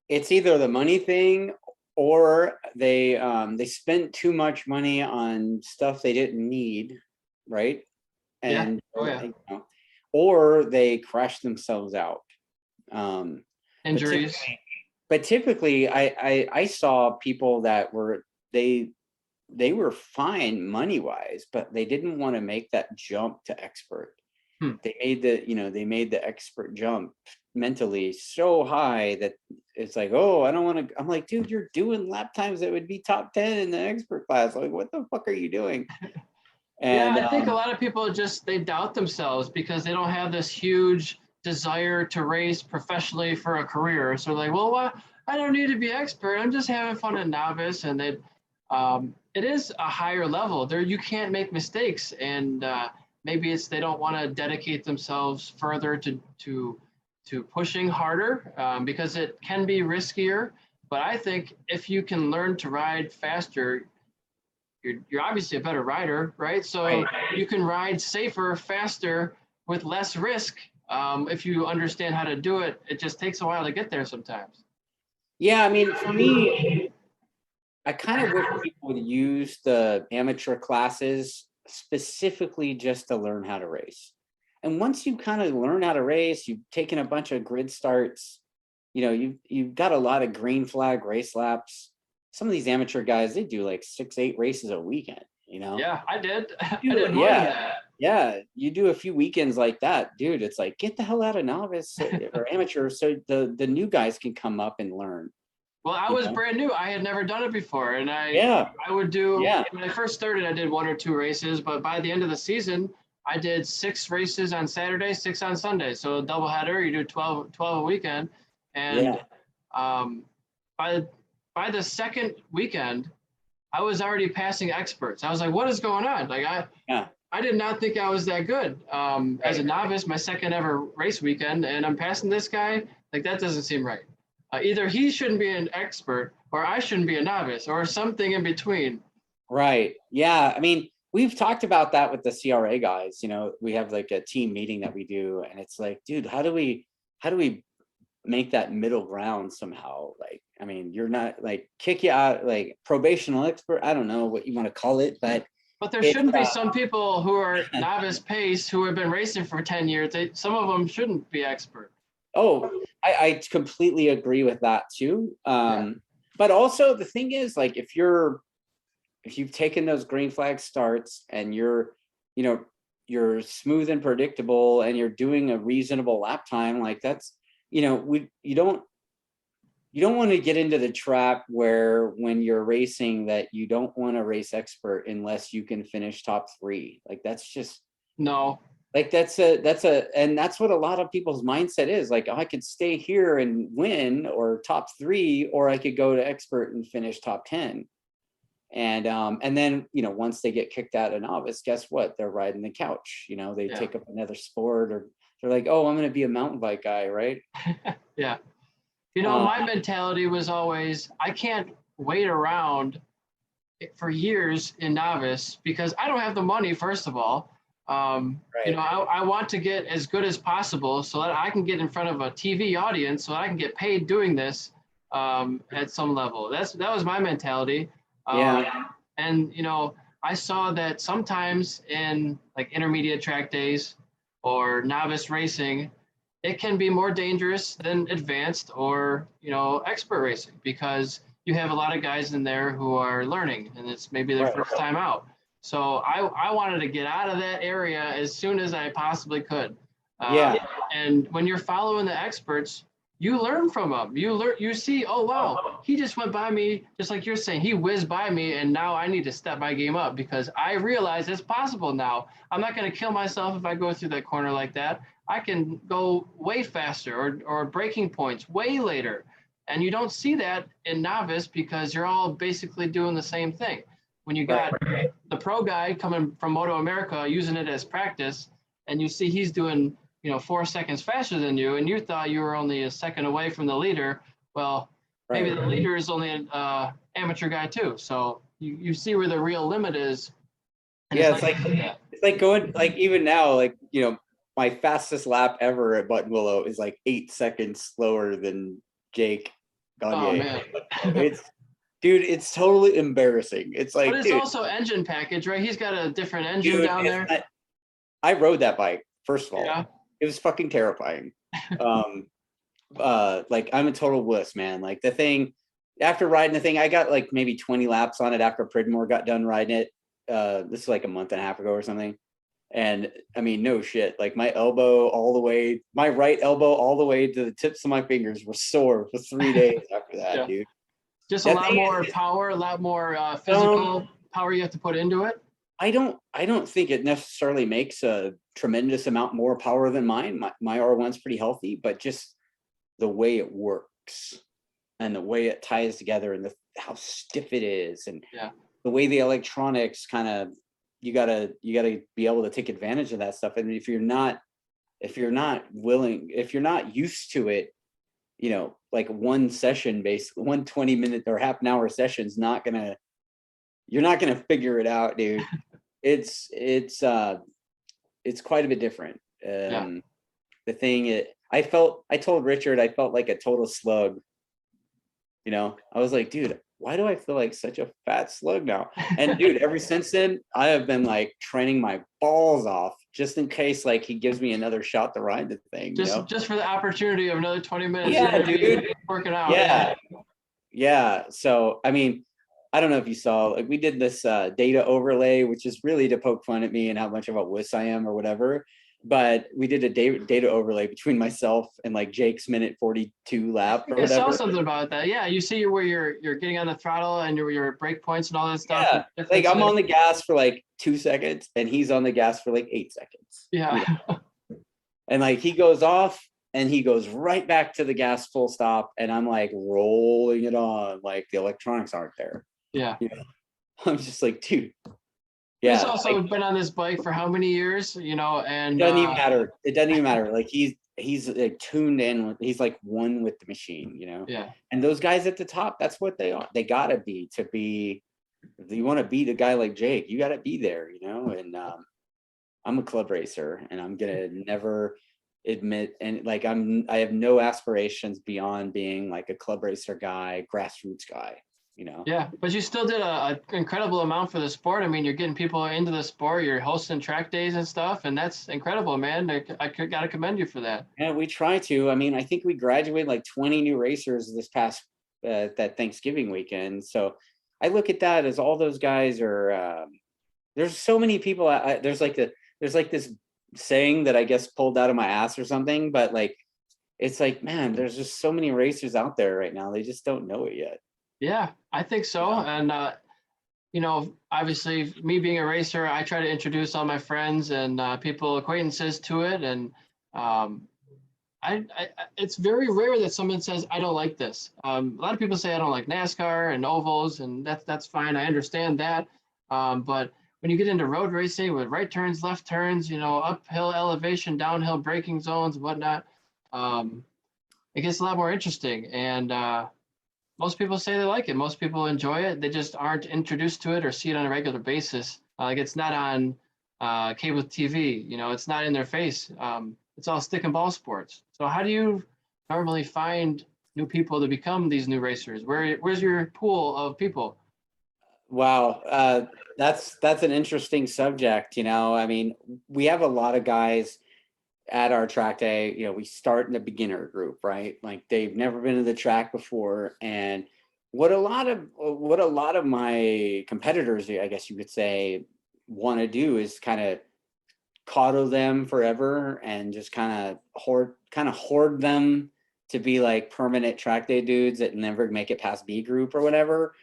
it's either the money thing, or they spent too much money on stuff they didn't need, right? And you know, or they crashed themselves out. Injuries. But typically I saw people that were they were fine money wise, but they didn't want to make that jump to expert. They made the expert jump mentally so high that it's like, oh, I don't want to. I'm like, dude, you're doing lap times that would be top 10 in the expert class. Like, what the fuck are you doing? And yeah, I think a lot of people they doubt themselves because they don't have this huge desire to race professionally for a career. So like, well, what? I don't need to be expert. I'm just having fun at novice, and it is a higher level. There, you can't make mistakes, and maybe it's they don't want to dedicate themselves further to pushing harder because it can be riskier. But I think if you can learn to ride faster, you're obviously a better rider, right? So you can ride safer, faster, with less risk If you understand how to do it, it just takes a while to get there sometimes. Yeah, I mean, for me, I kind of wish people would use the amateur classes specifically just to learn how to race. And once you kind of learn how to race, you've taken a bunch of grid starts, you know, you've got a lot of green flag race laps. Some of these amateur guys, they do like 6-8 races a weekend, you know? Yeah, I did. I You- did more than that. yeah, you do a few weekends like that, dude. It's like, get the hell out of novice or amateur so the new guys can come up and learn. Well, I You was know? brand new. I had never done it before, and Yeah, I would do. yeah, When I first started, I did 1 or 2 races, but by the end of the season, I did 6 races on Saturday, 6 on Sunday. So a double header, you do 12 a weekend, and yeah, um, by by the second weekend, I was already passing experts. I was like, what is going on? Like yeah. I did not think I was that good as a novice, my second ever race weekend, and I'm passing this guy. Like, that doesn't seem right. Either he shouldn't be an expert or I shouldn't be a novice or something in between. Right. Yeah. I mean, we've talked about that with the CRA guys. You know, we have like a team meeting that we do, and it's like, dude, how do we make that middle ground somehow? Like, I mean, you're not like kick you out, like probational expert. I don't know what you want to call it, but There it's shouldn't be some people who are novice pace who have been racing for 10 years. Some of them shouldn't be expert. oh, I completely agree with that too. But also the thing is, like, if you've taken those green flag starts and you're, you know, you're smooth and predictable and you're doing a reasonable lap time, like that's, you know, you don't want to get into the trap where when you're racing that you don't want to race expert unless you can finish top 3. Like that's just No. like and that's what a lot of people's mindset is. Like, oh, I could stay here and win or top 3, or I could go to expert and finish top 10. And then, you know, once they get kicked out of novice, guess what? They're riding the couch. You know, they take up another sport, or they're like, oh, I'm going to be a mountain bike guy, right? Yeah. You know, my mentality was always, I can't wait around for years in novice because I don't have the money, first of all. You know, I want to get as good as possible so that I can get in front of a TV audience so that I can get paid doing this at some level. That was my mentality. And, you know, I saw that sometimes in like intermediate track days or novice racing, it can be more dangerous than advanced or, you know, expert racing because you have a lot of guys in there who are learning and it's maybe their first time out. So I wanted to get out of that area as soon as I possibly could. And when you're following the experts, you learn from them. You see, oh, wow, he just went by me, just like you're saying, he whizzed by me, and now I need to step my game up because I realize it's possible now. I'm not going to kill myself if I go through that corner like that. I can go way faster or breaking points way later. And you don't see that in novice because you're all basically doing the same thing. When you got the pro guy coming from Moto America using it as practice, and you see he's doing, you know, 4 seconds faster than you, and you thought you were only a second away from the leader. Well, maybe the leader is only an amateur guy too. So you see where the real limit is. And it's like going, like, even now, like, you know, my fastest lap ever at Button Willow is like 8 seconds slower than Jake Gagne. Oh, man. Dude, it's totally embarrassing. It's like, but it's also engine package, right? He's got a different engine down there. I rode that bike, first of all. It was fucking terrifying. Like, I'm a total wuss, man. Like, the thing, after riding the thing, I got like maybe 20 laps on it after Pridmore got done riding it. This is like a month and a half ago or something. And I mean, no shit, like my right elbow all the way to the tips of my fingers were sore for 3 days after that, dude. Just a lot more power, a lot more physical power you have to put into it. I don't think it necessarily makes a tremendous amount more power than mine. My R1's pretty healthy, but just the way it works and the way it ties together and how stiff it is and the way the electronics kind of, you gotta be able to take advantage of that stuff. And if you're not used to it, you know, like one session, basically 1 20-minute or half an hour session is you're not gonna figure it out, dude. It's quite a bit different. the thing. I told Richard I felt like a total slug. You know, I was like, dude, why do I feel like such a fat slug now? And dude, ever since then, I have been like training my balls off just in case like he gives me another shot to ride the thing. Just for the opportunity of another 20 minutes. Yeah, dude. Working out. Yeah. Yeah. So, I mean, I don't know if you saw, like, we did this data overlay, which is really to poke fun at me and how much of a wuss I am or whatever. But we did a data overlay between myself and like Jake's minute 42 lap or whatever. I saw something about that. Yeah, you see where you're getting on the throttle and your brake points and all that stuff. Yeah, like I'm on the gas for like 2 seconds and he's on the gas for like 8 seconds. Yeah. You know? And like he goes off and he goes right back to the gas full stop and I'm like rolling it on like the electronics aren't there. Yeah. You know? I'm just like, dude. Yeah. He's also been on this bike for how many years, you know, and it doesn't even matter. It doesn't even matter. Like he's like tuned in. He's like one with the machine, you know? Yeah. And those guys at the top, that's what they are. They gotta be to be, if you want to beat a guy like Jake, you gotta be there, you know? And I'm a club racer and I'm gonna never admit, and like I have no aspirations beyond being like a club racer guy, grassroots guy, you know? Yeah, but you still did an incredible amount for the sport. I mean, you're getting people into the sport, you're hosting track days and stuff, and that's incredible, man. I gotta commend you for that. Yeah, we try to. I mean, I think we graduated like 20 new racers this past that Thanksgiving weekend. So I look at that as all those guys are. There's so many people. There's like this saying that I guess pulled out of my ass or something, but like it's like, man, there's just so many racers out there right now. They just don't know it yet. Yeah, I think so. Yeah. And you know, obviously, me being a racer, I try to introduce all my friends and people, acquaintances to it. And it's very rare that someone says, I don't like this. A lot of people say I don't like NASCAR and ovals, and that's fine. I understand that. But when you get into road racing with right turns, left turns, you know, uphill elevation, downhill braking zones, whatnot, it gets a lot more interesting. And most people say they like it. Most people enjoy it. They just aren't introduced to it or see it on a regular basis. Like it's not on cable TV. You know, it's not in their face. It's all stick and ball sports. So how do you normally find new people to become these new racers? Where's your pool of people? Wow, that's an interesting subject. You know, I mean, we have a lot of guys at our track day. You know, we start in the beginner group, right? Like they've never been to the track before, and what a lot of my competitors, I guess you could say, want to do is kind of coddle them forever and just kind of hoard them to be like permanent track day dudes that never make it past B group or whatever.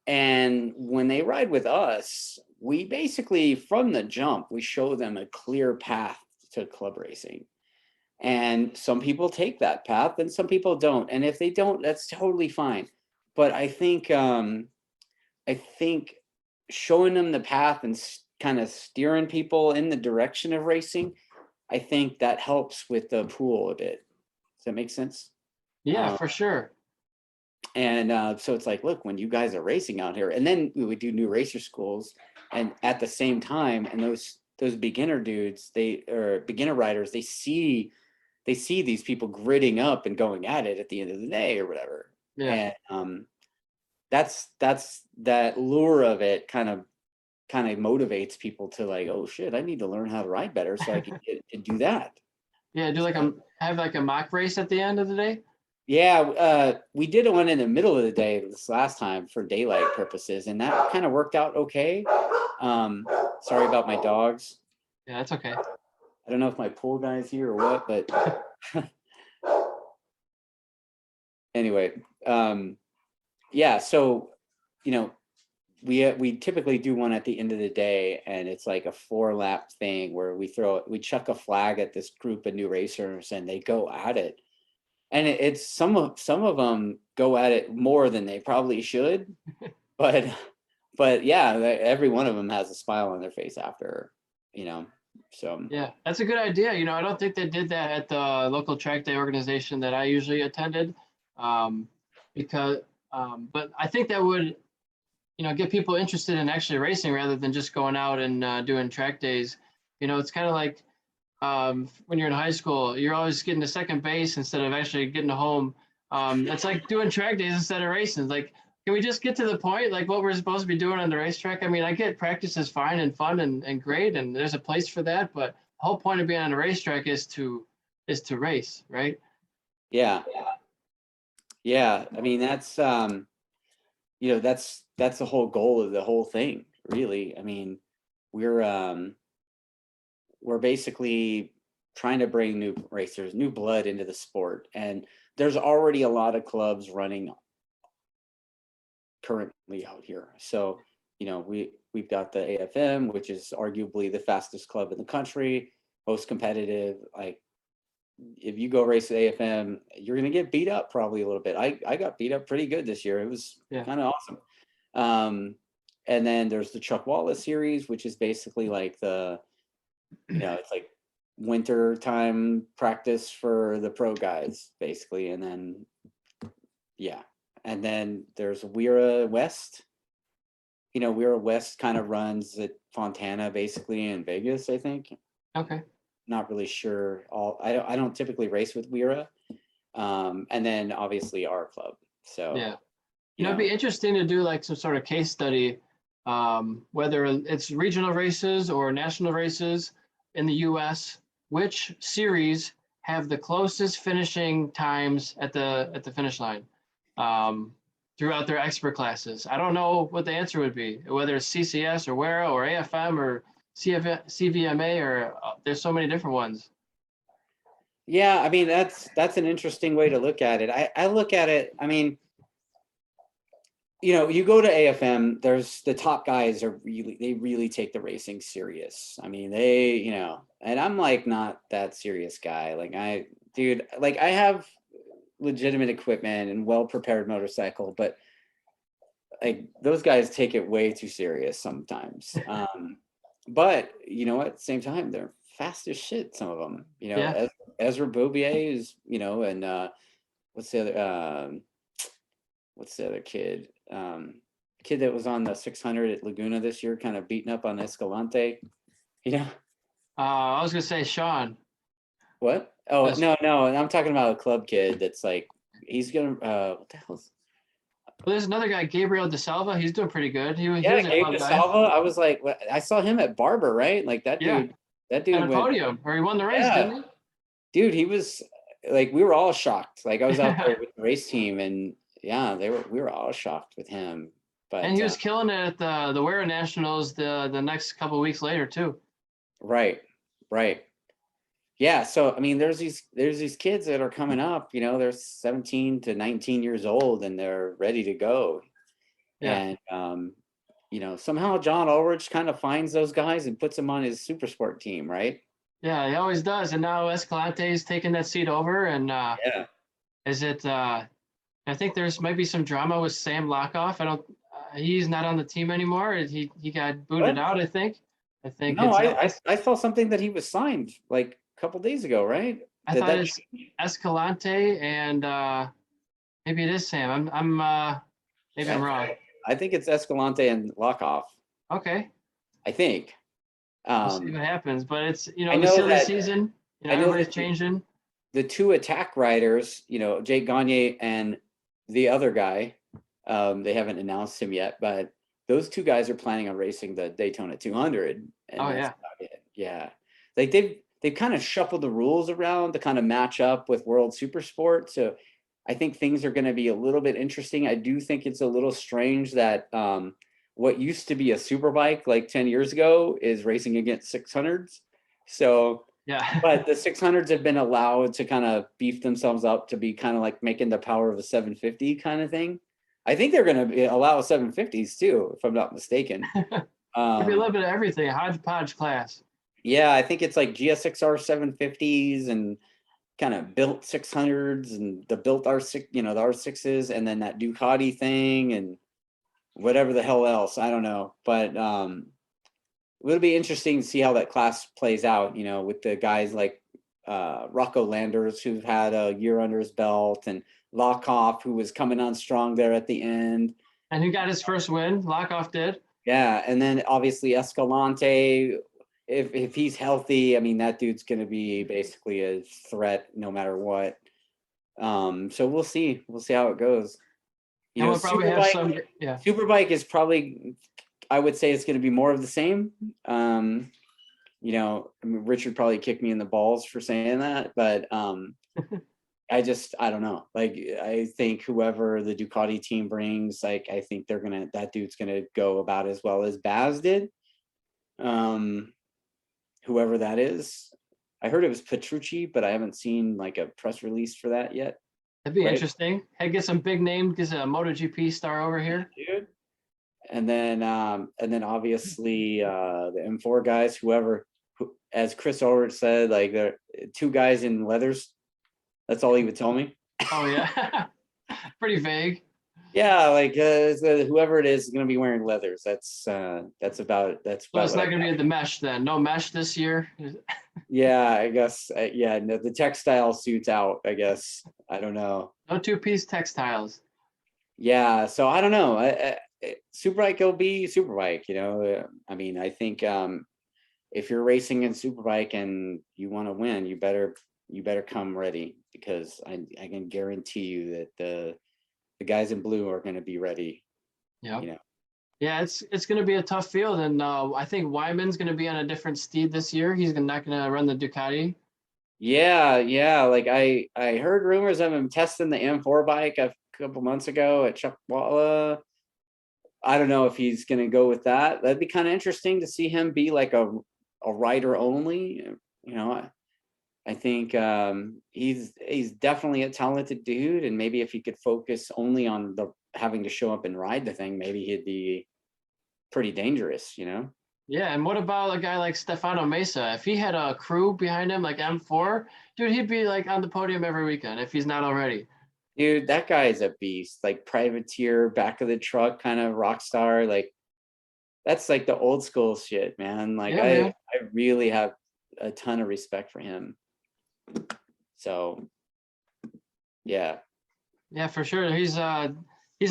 And when they ride with us, we basically, from the jump, we show them a clear path to club racing. And some people take that path and some people don't. And if they don't, that's totally fine. But I think showing them the path and kind of steering people in the direction of racing, I think that helps with the pool a bit. Does that make sense? Yeah, for sure. And so it's like, look, when you guys are racing out here, and then we would do new racer schools, and at the same time, and those beginner dudes, beginner riders, they see these people gritting up and going at it at the end of the day or whatever. Yeah. And that's that lure of it kind of motivates people to like, oh shit, I need to learn how to ride better so I can do that. Yeah, have like a mock race at the end of the day. Yeah, we did one in the middle of the day this last time for daylight purposes, and that kind of worked out okay. Sorry about my dogs. Yeah, that's okay. I don't know if my pool guy's here or what, but anyway, yeah. So, you know, we typically do one at the end of the day, and it's like a 4-lap thing where we chuck a flag at this group of new racers, and they go at it. And it's some of them go at it more than they probably should, but yeah, every one of them has a smile on their face after, you know. So yeah, that's a good idea. You know, I don't think they did that at the local track day organization that I usually attended, but I think that would, you know, get people interested in actually racing rather than just going out and doing track days. You know, it's kind of like when you're in high school, you're always getting to second base instead of actually getting to home. It's like doing track days instead of racing. Like, can we just get to the point, like what we're supposed to be doing on the racetrack? I mean, I get practice is fine and fun and great, and there's a place for that, but the whole point of being on a racetrack is to race, right? Yeah. Yeah. I mean, that's that's the whole goal of the whole thing, really. I mean, we're basically trying to bring new racers, new blood into the sport. And there's already a lot of clubs running currently out here. So, we've got the AFM, which is arguably the fastest club in the country, most competitive. Like, if you go race at AFM, you're going to get beat up probably a little bit. I got beat up pretty good this year. It was kind of awesome. And then there's the Chuck Wallace series, which is basically like it's like winter time practice for the pro guys, basically. And then, and then there's Weira West. Weira West kind of runs at Fontana, basically, in Vegas, I think. Okay. Not really sure. I don't typically race with Weira. And then obviously our club. So yeah, it'd be interesting to do like some sort of case study, whether it's regional races or national races in the U.S. Which series have the closest finishing times at the finish line throughout their expert classes? I don't know what the answer would be, whether it's CCS or WERA or AFM or CVMA, or there's so many different ones. Yeah, I mean, that's an interesting way to look at it. I look at it, I mean, you go to AFM, there's the top guys they really take the racing serious. I mean, and I'm like not that serious guy. Like I have legitimate equipment and well-prepared motorcycle, but like those guys take it way too serious sometimes. But at the same time, they're fast as shit, some of them. Ezra Boubier is, and what's the other kid? Kid that was on the 600 at Laguna this year, kind of beating up on Escalante. I was gonna say Sean. What? Oh, no, I'm talking about a club kid that's like, he's gonna what the hell? Well, there's another guy, Gabriel DeSalva. He's doing pretty good. He was Gabe DeSalva. I was like, I saw him at Barber, right? Like that dude. That dude on a podium, or he won the race, didn't he? Dude, he was like, we were all shocked. Like I was out there with the race team, and we were all shocked with him. But and he was killing it at the WERA Nationals the next couple of weeks later too. Right. Yeah, so I mean, there's these kids that are coming up. They're 17 to 19 years old, and they're ready to go. Yeah. And somehow John Ulrich kind of finds those guys and puts them on his super sport team, right? Yeah, he always does. And now Escalante is taking that seat over. And is it? I think there's might be some drama with Sam Lockoff. He's not on the team anymore. He got booted out, I think. No, I saw something that he was signed like a couple days ago, right? I thought it's Escalante and maybe it is Sam. I'm wrong. I think it's Escalante and Lockoff. Okay. I think. We'll see what happens, but it's the silly season. Everybody's changing. The two attack riders, Jake Gagne and the other guy, they haven't announced him yet, but those two guys are planning on racing the Daytona 200. And yeah. Like they've kind of shuffled the rules around to kind of match up with World Super Sport. So I think things are going to be a little bit interesting. I do think it's a little strange that what used to be a superbike like 10 years ago is racing against 600s. So, but the 600s have been allowed to kind of beef themselves up to be kind of like making the power of a 750 kind of thing. I think they're going to allow 750s too, if I'm not mistaken. Could be a little bit of everything, a hodgepodge class. Yeah, I think it's like GSXR 750s and kind of built 600s and the built R6, the R6s, and then that Ducati thing and whatever the hell else. I don't know. But it'll be interesting to see how that class plays out, with the guys like Rocco Landers, who've had a year under his belt, and Lockoff, who was coming on strong there at the end. And who got his first win? Lockoff did. Yeah, and then obviously Escalante, if he's healthy, I mean, that dude's going to be basically a threat no matter what. So we'll see how it goes. You And know, we'll probably have some, yeah. Superbike is probably, I would say it's going to be more of the same. You know, I mean, Richard probably kicked me in the balls for saying that, but I don't know. Like, I think whoever the Ducati team brings, like, I think that dude's gonna go about as well as Baz did. Whoever that is. I heard it was Petrucci, but I haven't seen like a press release for that yet. That'd be right? interesting. Hey, get some big name, get a MotoGP star over here. Dude. And then obviously the M4 guys, who, as Chris Ulrich said, like, they're 2 guys in leathers. That's all he would tell me. Oh yeah, pretty vague. Yeah, like whoever it is going to be wearing leathers. That's about So it's not going to be the mesh then. No mesh this year. Yeah, I guess. Yeah, no, the textile suits out. I guess. I don't know. No 2-piece textiles. Yeah, so I don't know. Superbike will be Superbike. You know, I mean, I think if you're racing in Superbike and you want to win, you better come ready, because I can guarantee you that the guys in blue are going to be ready. Yeah. You know. Yeah, it's going to be a tough field, and I think Wyman's going to be on a different steed this year. He's not going to run the Ducati. Yeah. Like, I heard rumors of him testing the M4 bike a couple months ago at Chuckwalla. I don't know if he's going to go with that. That'd be kind of interesting to see him be like a rider only. You know, I think he's definitely a talented dude, and maybe if he could focus only on having to show up and ride the thing, maybe he'd be pretty dangerous, you know? Yeah, and what about a guy like Stefano Mesa? If he had a crew behind him like M4, dude, he'd be like on the podium every weekend if he's not already. Dude, that guy is a beast. Like, privateer, back of the truck kind of rock star. Like, that's like the old school shit, man. Like, Yeah, man. I really have a ton of respect for him. So, yeah. Yeah, for sure. He's an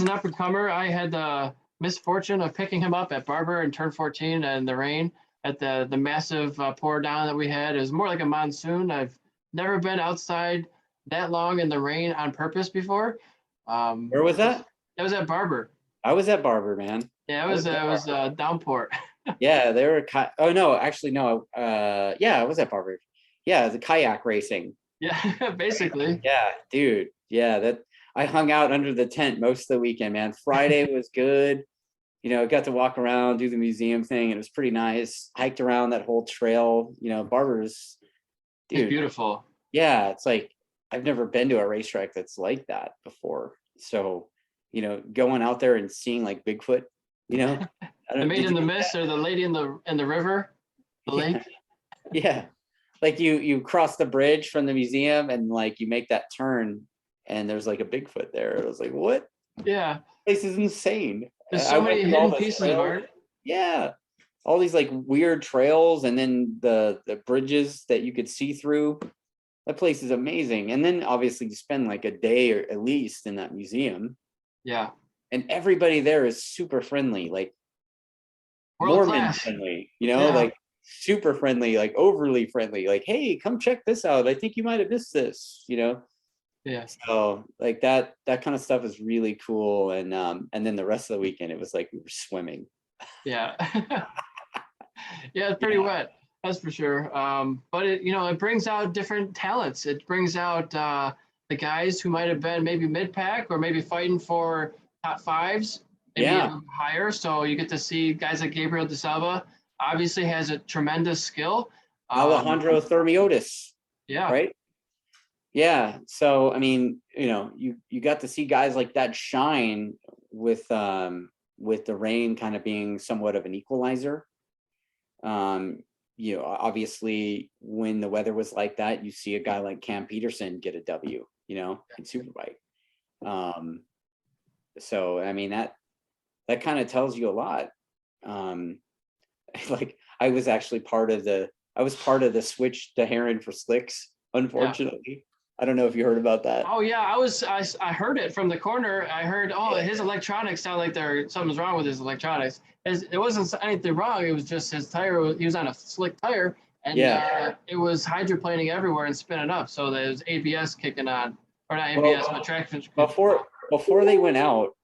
up and comer. I had the misfortune of picking him up at Barber in turn 14 in the rain at the massive pour down that we had. It was more like a monsoon. I've never been outside that long in the rain on purpose before. Where was that? It was at Barber. I was at Barber, man. Yeah, it was downpour. Yeah, they were. Oh no, actually no. Yeah, I was at Barber. Yeah, the kayak racing. Yeah, basically. Yeah, dude. Yeah, that I hung out under the tent most of the weekend, man. Friday was good. You know, got to walk around, do the museum thing, and it was pretty nice. Hiked around that whole trail. You know, Barber's, dude. It's beautiful. Yeah, it's like I've never been to a racetrack that's like that before. So, you know, going out there and seeing like Bigfoot, you know, The Maid in the Mist, or the Lady in the river, the lake. Yeah, like you cross the bridge from the museum and like you make that turn and there's like a Bigfoot there. It was like, what? Yeah, This is insane. there's so many hidden pieces of art. Yeah, all these like weird trails, and then the bridges that you could see through. That place is amazing. And then obviously you spend like a day or at least in that museum. Yeah, And everybody there is super friendly, like world Mormon class. friendly, you know, Yeah. like super friendly, like overly friendly, like, hey, come check this out. I think you might have missed this, you know? Yeah. So like that kind of stuff is really cool. And then the rest of the weekend, it was like we were swimming. Yeah. Yeah, it's pretty wet. That's for sure. But it brings out different talents. It brings out the guys who might have been maybe mid-pack or maybe fighting for top fives, maybe even higher. So you get to see guys like Gabriel De Silva. Obviously has a tremendous skill. Alejandro Thermiotis. Yeah. Right. Yeah. So I mean, you got to see guys like that shine with the rain kind of being somewhat of an equalizer. Obviously when the weather was like that, you see a guy like Cam Peterson get a W, in Superbike. So I mean that kind of tells you a lot. Like I was actually part of the switch to Heron for slicks. Unfortunately, I don't know if you heard about that. Oh yeah, I heard it from the corner. I heard, oh, his electronics sound like something's wrong with his electronics. It wasn't anything wrong. It was just his tire. He was on a slick tire, and it was hydroplaning everywhere and spinning up. So there was ABS kicking on, or not ABS, but traction. Before they went out,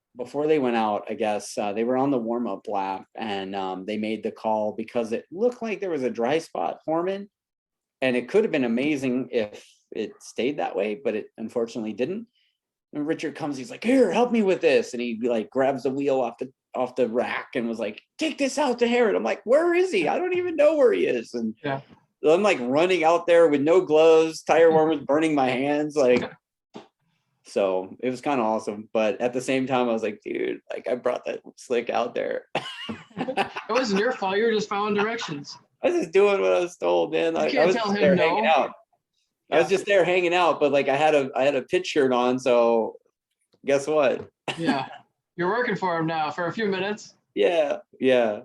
I guess they were on the warm up lap, and they made the call because it looked like there was a dry spot forming, and it could have been amazing if it stayed that way, but it unfortunately didn't. And Richard comes, he's like, "Here, help me with this," and he like grabs the wheel off the rack and was like, "Take this out to Herod." I'm like, "Where is he? I don't even know where he is." And I'm like running out there with no gloves, tire warmers burning my hands, like. So it was kind of awesome, but at the same time, I was like, "Dude, like I brought that slick out there." It wasn't your fault. You were just following directions. I was just doing what I was told, man. You can't tell him no. Hanging out. I was just there hanging out, but like I had a pit shirt on, so guess what? Yeah, you're working for him now for a few minutes. Yeah.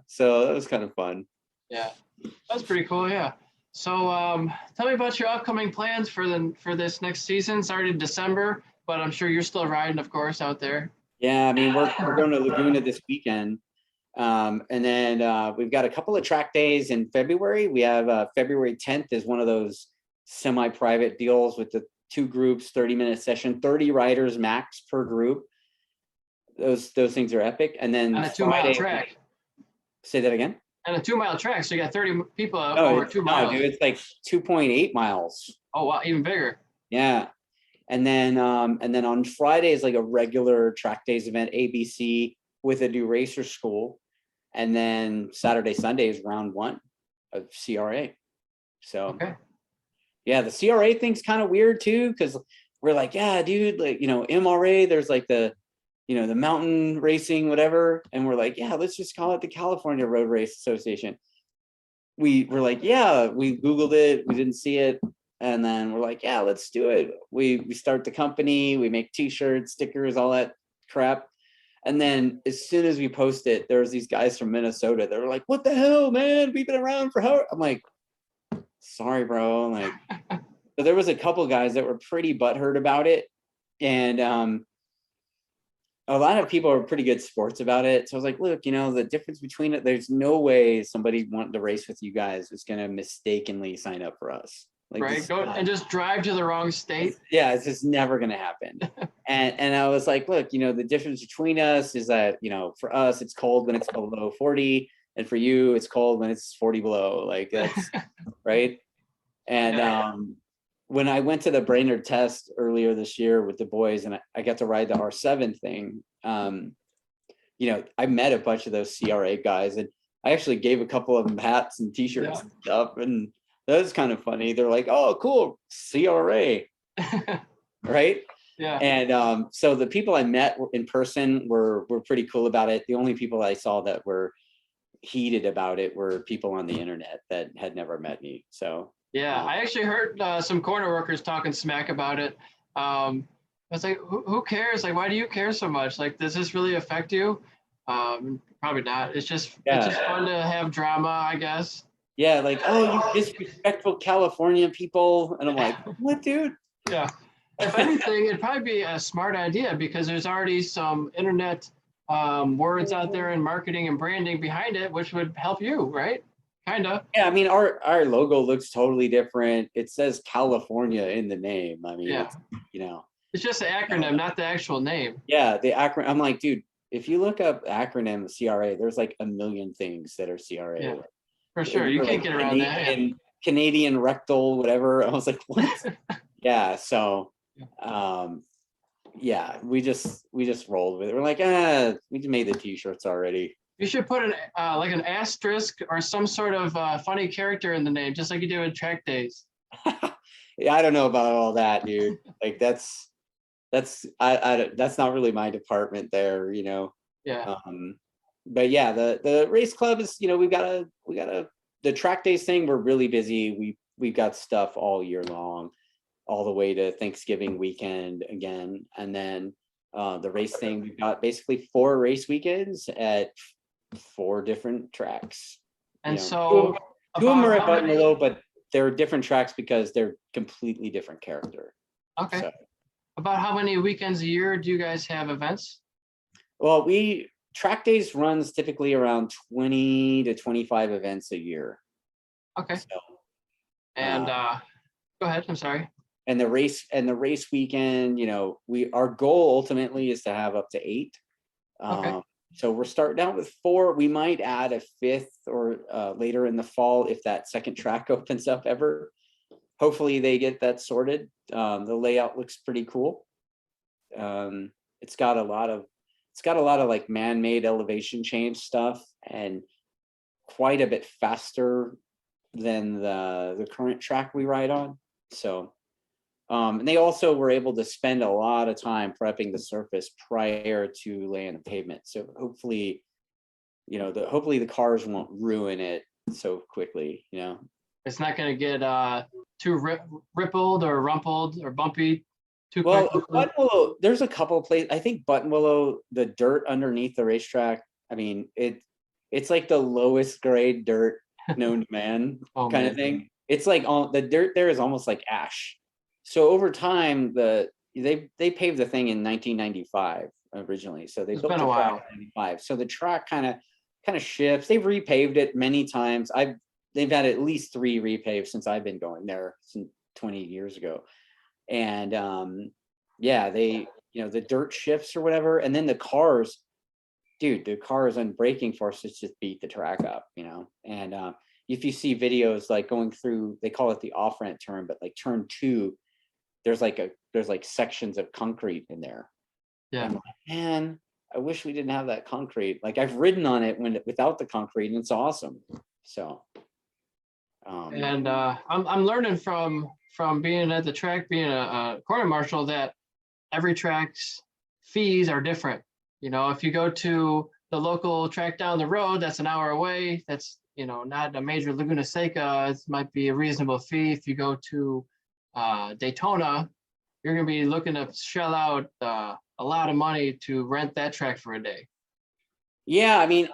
So that was kind of fun. Yeah, that's pretty cool. Yeah. So tell me about your upcoming plans for this next season. It's already December, but I'm sure you're still riding, of course, out there. Yeah, I mean we're going to Laguna this weekend, and then we've got a couple of track days in February. We have February 10th is one of those semi-private deals with the 2 groups, 30-minute session, 30 riders max per group. Those things are epic. And then on a 2-mile track. Say that again. And a 2-mile track, so you got 30 people over 2 miles. No, dude, it's like 2.8 miles. Oh wow, even bigger. Yeah. And then on Friday is like a regular track days event, ABC, with a new racer school. And then Saturday, Sunday is round 1 of CRA. So okay. Yeah, the CRA thing's kind of weird too, because we're like, yeah, dude, like, MRA, there's like the mountain racing, whatever. And we're like, yeah, let's just call it the California Road Race Association. We're like, yeah, we Googled it, we didn't see it. And then we're like, yeah, let's do it. We start the company, we make t-shirts, stickers, all that crap. And then as soon as we post it, there was these guys from Minnesota that were like, what the hell, man? We've been around for how? I'm like, sorry, bro. Like, but there was a couple guys that were pretty butthurt about it, and a lot of people are pretty good sports about it. So I was like, look, the difference between it, there's no way somebody wanting to race with you guys is going to mistakenly sign up for us. Like, right, go and just drive to the wrong state. It's just never going to happen. and I was like, look, the difference between us is that for us it's cold when it's below 40. And for you, it's cold when it's 40 below. Like, that's right. And when I went to the Brainerd test earlier this year with the boys, and I got to ride the R7 thing, I met a bunch of those CRA guys, and I actually gave a couple of them hats and t-shirts and stuff. And that was kind of funny. They're like, oh, cool, CRA. Right. Yeah. And so the people I met in person were pretty cool about it. The only people I saw that were heated about it were people on the internet that had never met me. So yeah, I actually heard some corner workers talking smack about it. I was like, who cares? Like, why do you care so much? Like, does this really affect you? Probably not. It's just fun to have drama, I guess. Yeah, like, oh, you disrespectful California people. And I'm like, what, dude? Yeah. If anything, it'd probably be a smart idea because there's already some internet words out there and marketing and branding behind it, which would help you, right? Kind of. Yeah, I mean, our logo looks totally different. It says California in the name. I mean, it's just an acronym, not the actual name. Yeah, the acronym. I'm like, dude, if you look up acronym CRA, there's like a million things that are CRA. Yeah, for sure. You can't get around that. Canadian rectal, whatever. I was like, what? Yeah. So, we just rolled with it. We're like, we just made the t-shirts already. You should put an asterisk or some sort of funny character in the name, just like you do in track days. Yeah, I don't know about all that, dude. Like that's not really my department there, Yeah. But yeah, the race club is, we got the track days thing. We're really busy. We've got stuff all year long, all the way to Thanksgiving weekend again, and then the race thing. We've got basically 4 race weekends at 4 different tracks. And so two of them are at Buttonwillow, but they're different tracks because they're completely different character. Okay. So, About how many weekends a year do you guys have events? well, track days runs typically around 20 to 25 events a year. Okay. So, And go ahead. I'm sorry. and the race weekend, our goal ultimately is to have up to 8. Okay. So we're starting out with 4. We might add a 5th or later in the fall if that second track opens up ever. Hopefully they get that sorted. The layout looks pretty cool. It's got a lot of like man-made elevation change stuff and quite a bit faster than the current track we ride on. So, and they also were able to spend a lot of time prepping the surface prior to laying the pavement. So hopefully, hopefully the cars won't ruin it so quickly. It's not going to get too rippled or rumpled or bumpy too Well, quickly. Buttonwillow, there's a couple of places. I think Buttonwillow, the dirt underneath the racetrack, I mean, it's like the lowest grade dirt known to man kind of thing. It's like the dirt there is almost like ash. So over time, they paved the thing in 1995 originally. So they It's built been the a track while. in 95. So the track kind of shifts. They've repaved it many times. They've had at least 3 repaves since I've been going there since 20 years ago. And yeah, they the dirt shifts or whatever, and then the cars on braking forces just beat the track up, and if you see videos like going through, they call it the off-ramp turn, but like turn 2, there's like sections of concrete in there. Yeah. And man, I wish we didn't have that concrete. Like I've ridden on it without the concrete, and it's awesome. So and I'm learning from being at the track, being a corner marshal, that every track's fees are different. If you go to the local track down the road, that's an hour away. That's not a major Laguna Seca. It might be a reasonable fee. If you go to Daytona, you're going to be looking to shell out a lot of money to rent that track for a day. yeah, I mean,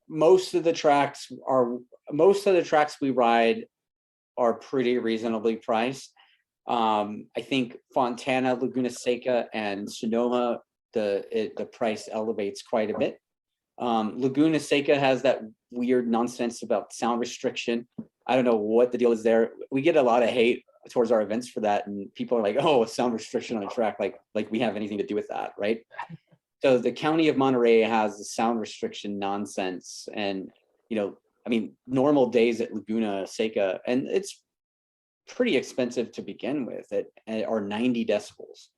most of the tracks we ride are pretty reasonably priced. I think Fontana, Laguna Seca, and Sonoma, the price elevates quite a bit. Laguna Seca has that weird nonsense about sound restriction. I don't know what the deal is there. We get a lot of hate towards our events for that, and people are like, "Oh, a sound restriction on a track, like we have anything to do with that, right?" So the county of Monterey has the sound restriction nonsense, and I mean, normal days at Laguna Seca, and it's pretty expensive to begin with, are 90 decibels.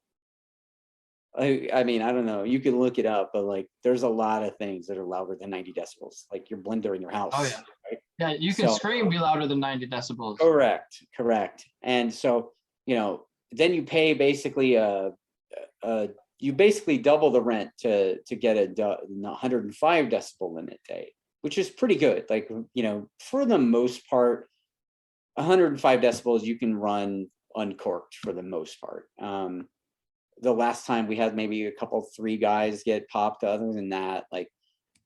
I mean, I don't know. You can look it up, but like, there's a lot of things that are louder than 90 decibels, like your blender in your house. Oh yeah, right? Yeah. You can scream be louder than 90 decibels. Correct. And so then you pay basically you basically double the rent to get a 105 decibel limit day, which is pretty good. Like for the most part, 105 decibels you can run uncorked for the most part. The last time we had maybe a couple 3 guys get popped. Other than that, like,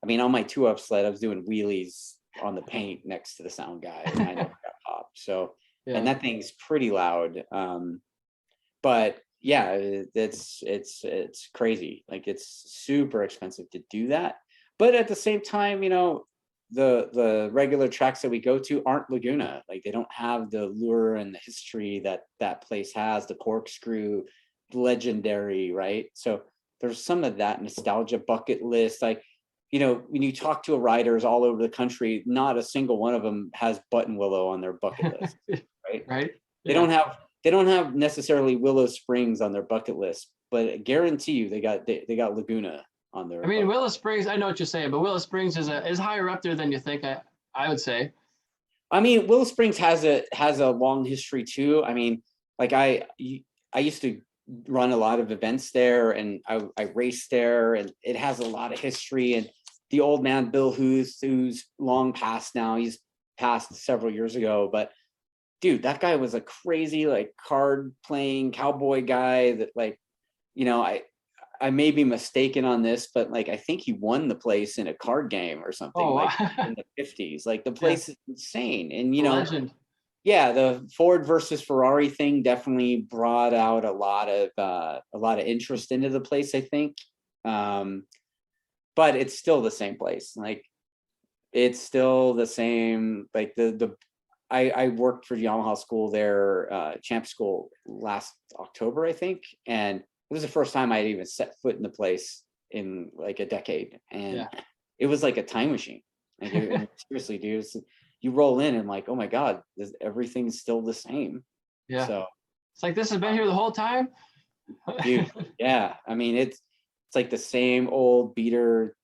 I mean, on my 2-up sled, I was doing wheelies on the paint next to the sound guy, and I never got popped. So, Yeah. and that thing's pretty loud. But yeah, it's crazy. Like, it's super expensive to do that. But at the same time, the regular tracks that we go to aren't Laguna. Like, they don't have the lure and the history that place has, the corkscrew, legendary, right? So there's some of that nostalgia bucket list. Like, when you talk to riders all over the country, not a single one of them has Buttonwillow on their bucket list, right? Right. They don't have necessarily Willow Springs on their bucket list, but I guarantee you they got Laguna on their. I mean, Willow Springs, I know what you're saying, but Willow Springs is higher up there than you think. I would say. I mean, Willow Springs has a long history too. I mean, like I used to run a lot of events there, and I raced there, and it has a lot of history. And the old man Bill who's long past now, he's passed several years ago, but dude, that guy was a crazy like card playing cowboy guy that, like, I may be mistaken on this, but like I think he won the place in a card game or something. Oh, like in the 50s. Like, the place is insane. And legend. yeah, the Ford versus Ferrari thing definitely brought out a lot of interest into the place, I think. But it's still the same place. Like it's still the same. Like I worked for Yamaha school there, champ school last October, I think, and it was the first time I'd even set foot in the place in like a decade, and it was like a time machine. Like seriously, dude, you roll in and like, oh my god, everything's still the same. Yeah. So It's like this has been here the whole time. dude, yeah, I mean it's like the same old beater,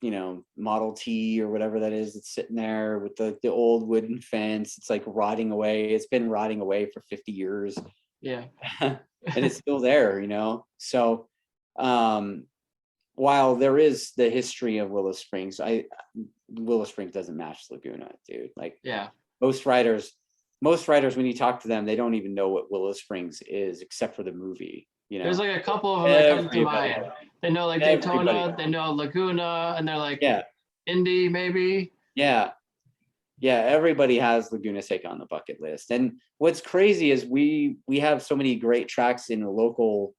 Model T or whatever that is. It's sitting there with the old wooden fence. It's like rotting away. It's been rotting away for 50 years. Yeah. And it's still there, So while there is the history of Willow Springs, Willow Springs doesn't match Laguna, dude. Like most riders, when you talk to them, they don't even know what Willow Springs is except for the movie. There's like a couple of them that come to mind. They know like Daytona, they know Laguna, and they're like Indy maybe. Yeah. Everybody has Laguna Seca on the bucket list. And what's crazy is we have so many great tracks in the local,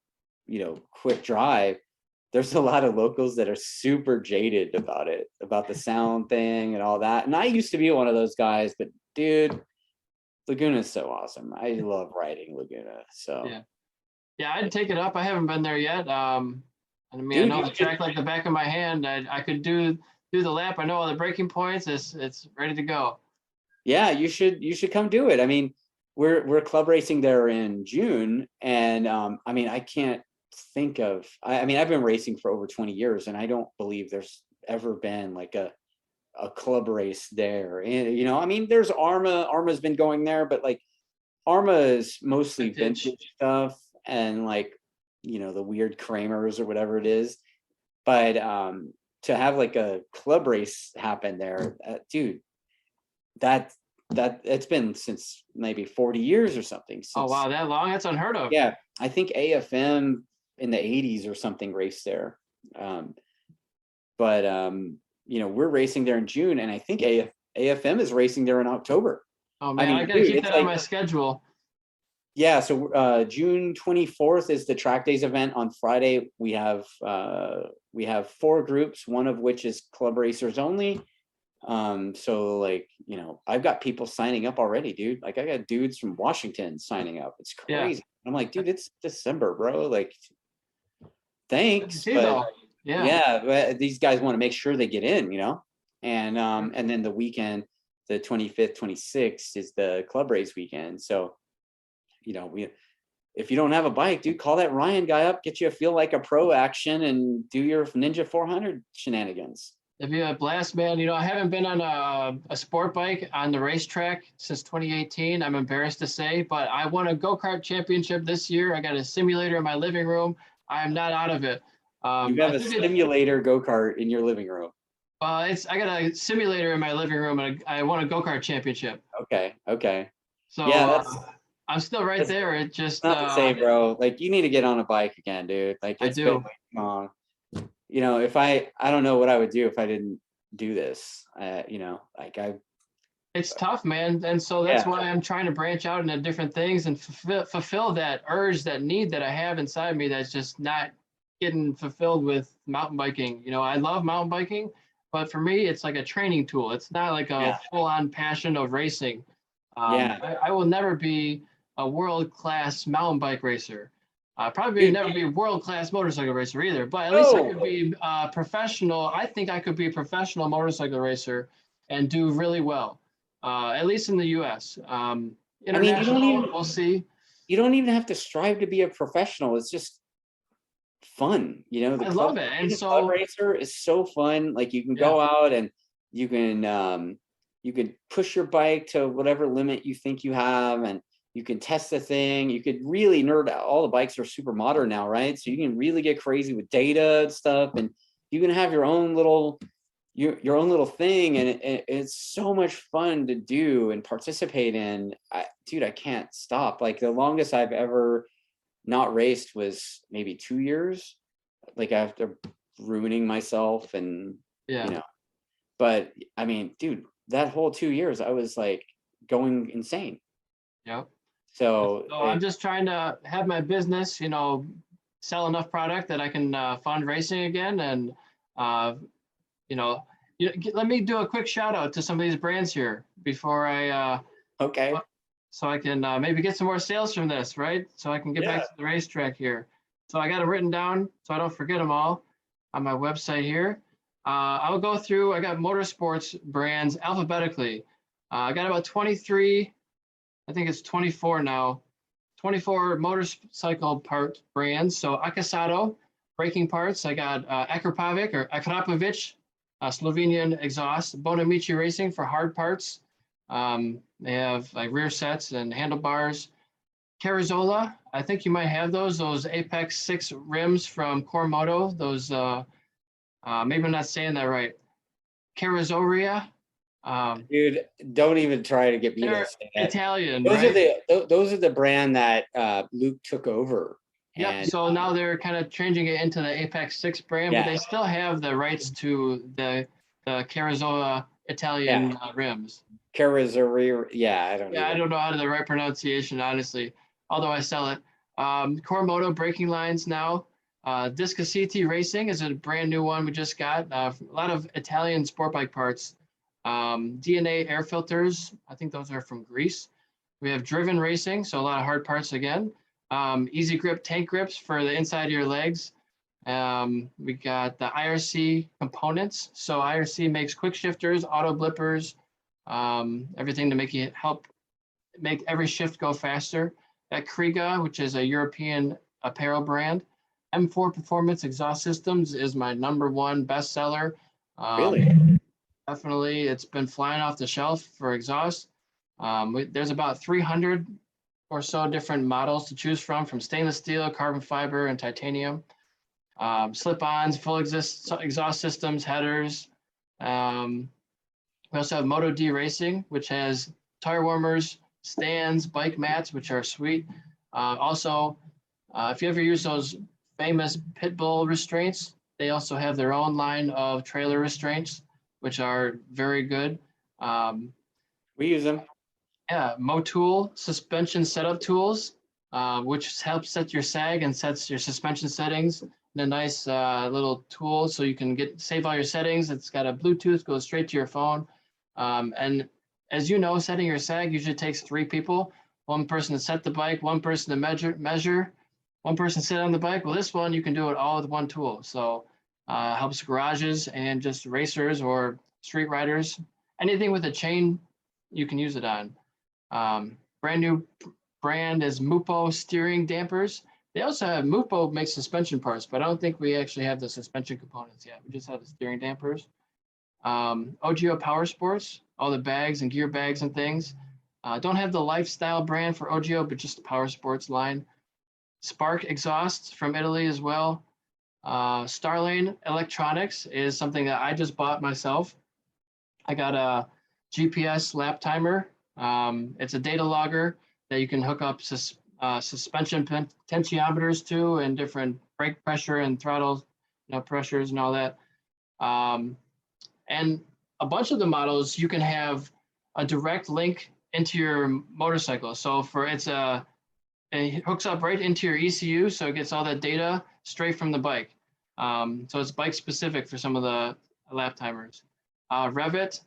quick drive. There's a lot of locals that are super jaded about it, about the sound thing and all that. And I used to be one of those guys, but dude, Laguna is so awesome. I love riding Laguna. So yeah, I'd take it up. I haven't been there yet. I mean, dude, I know the track like the back of my hand. I could do the lap. I know all the braking points. It's ready to go. Yeah, you should come do it. I mean, we're club racing there in June, and I mean, I can't think of. I mean, I've been racing for over 20 years, and I don't believe there's ever been like a club race there. And I mean, there's Arma. Arma's been going there, but like Arma is mostly vintage stuff. And like, the weird Kramers or whatever it is. But to have like a club race happen there, dude, that it's been since maybe 40 years or something. Oh, wow, that long? That's unheard of. Yeah, I think AFM in the 80s or something raced there. But we're racing there in June, and I think AFM is racing there in October. Oh, man, I gotta keep that on my schedule. Yeah, so June 24th is the track days event. On Friday, we have 4 groups, one of which is club racers only. So like, I've got people signing up already, dude. Like I got dudes from Washington signing up. It's crazy. I'm like, dude, it's December, bro. Like, thanks. But but these guys want to make sure they get in, and then the weekend, the 25th, 26th is the club race weekend. So if you don't have a bike, dude, call that Ryan guy up, get you a Feel Like a Pro action, and do your Ninja 400 shenanigans. It'd be a blast, man. I haven't been on a sport bike on the racetrack since 2018. I'm embarrassed to say, but I won a go-kart championship this year. I got a simulator in my living room. I am not out of it. You have a simulator go-kart in your living room. I got a simulator in my living room, and I won a go-kart championship. Okay. So that's. I'm still right there. It just not the same, bro. Like you need to get on a bike again, dude. Like it's I do. Been long. If I don't know what I would do if I didn't do this. It's tough, man, and so that's why I'm trying to branch out into different things and fulfill that urge, that need that I have inside me that's just not getting fulfilled with mountain biking. I love mountain biking, but for me, it's like a training tool. It's not like a full-on passion of racing. I will never be a world-class mountain bike racer. Probably never be a world-class motorcycle racer either, but at least I could be professional. I think I could be a professional motorcycle racer and do really well, at least in the U.S. International, we'll see. You don't even have to strive to be a professional. It's just fun. I love it. And so club racer is so fun. Like you can go out and you can push your bike to whatever limit you think you have, and you can test the thing. You could really nerd out. All the bikes are super modern now, right? So you can really get crazy with data and stuff, and you can have your own little thing, and it's so much fun to do and participate in. Dude, I can't stop. Like the longest I've ever not raced was maybe 2 years, like after ruining myself and but I mean, dude, that whole 2 years I was like going insane. Yep. So So I'm just trying to have my business, sell enough product that I can fund racing again. And, you know, let me do a quick shout out to some of these brands here before I, okay. so I can maybe get some more sales from this, right? So I can get back Yeah. to the racetrack here. So I got them written down so I don't forget them all on my website here. I'll go through, I got Motorsports brands alphabetically. I got about 23, I think it's 24 now, 24 motorcycle part brands. So Akasato, braking parts. I got Akrapovic or Akrapovic, Slovenian exhaust. Bonamici Racing for hard parts. They have like rear sets and handlebars. Carrozzeria, I think you might have those Apex 6 rims from Cormoto. Those, maybe I'm not saying that right. Carrozzeria. Dude, don't even try to get me to They're say that. Italian, Those right? those are the brand that Luke took over. Yep. And So now they're kind of changing it into the Apex 6 brand, but yeah, they still have the rights to the Carrozzeria Italian rims. Carrozzeria. Yeah, I don't Yeah, I even. don't know how to the right pronunciation, honestly, although I sell it. Cormoto braking lines now. Discasiti Racing is a brand new one we just got. A lot of Italian sport bike parts. DNA air filters, I think those are from Greece. We have Driven Racing, so a lot of hard parts again. Easy grip tank grips for the inside of your legs. We got the IRC components. So IRC makes quick shifters, auto blippers, everything to help make every shift go faster. That Kriega, which is a European apparel brand. M4 Performance Exhaust Systems is my #1 bestseller. Really? Definitely, it's been flying off the shelf for exhaust. There's about 300 or so different models to choose from stainless steel, carbon fiber, and titanium. Slip-ons, full exhaust systems, headers. We also have Moto D Racing, which has tire warmers, stands, bike mats, which are sweet. Also, if you ever use those famous pit bull restraints, they also have their own line of trailer restraints, which are very good. We use them. Yeah, Motul suspension setup tools, which helps set your sag and sets your suspension settings in a nice little tool so you can save all your settings. It's got a Bluetooth, goes straight to your phone. And as you know, setting your sag usually takes 3 people, one person to set the bike, one person to measure, one person sit on the bike. Well, this one, you can do it all with one tool. So helps garages and just racers or street riders. Anything with a chain, you can use it on. Brand new brand is Muppo steering dampers. They also have Muppo makes suspension parts, but I don't think we actually have the suspension components yet. We just have the steering dampers. OGO Power Sports, all the bags and gear bags and things. Don't have the lifestyle brand for OGO, but just the Power Sports line. Spark exhausts from Italy as well. Starlane Electronics is something that I just bought myself. I got a GPS lap timer. It's a data logger that you can hook up suspension potentiometers to and different brake pressure and throttle pressures and all that. And a bunch of the models, you can have a direct link into your motorcycle. So it hooks up right into your ECU, so it gets all that data straight from the bike. So it's bike specific for some of the lap timers. Revit,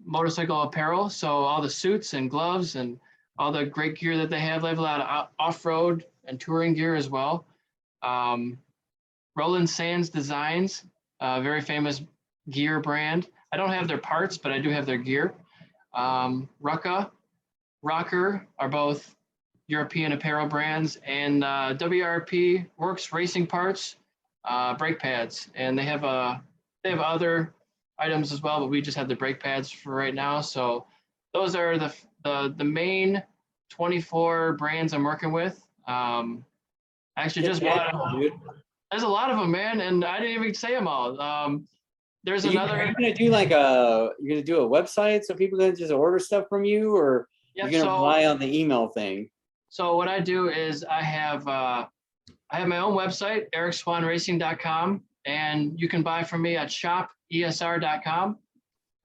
motorcycle apparel, so all the suits and gloves and all the great gear that they have. They have a lot of off-road and touring gear as well. Roland Sands Designs, very famous gear brand. I don't have their parts, but I do have their gear. Rucka, Rocker are both European apparel brands, and WRP Works Racing Parts, brake pads, and they have other items as well, but we just have the brake pads for right now. So those are the main 24 brands I'm working with. I actually just bought them. Dude. There's a lot of them, man, and I didn't even say them all. There's Are you gonna do you're gonna do a website so people can just order stuff from you, or you're gonna rely on the email thing? So what I do is I have my own website, ericswanracing.com, and you can buy from me at shopesr.com.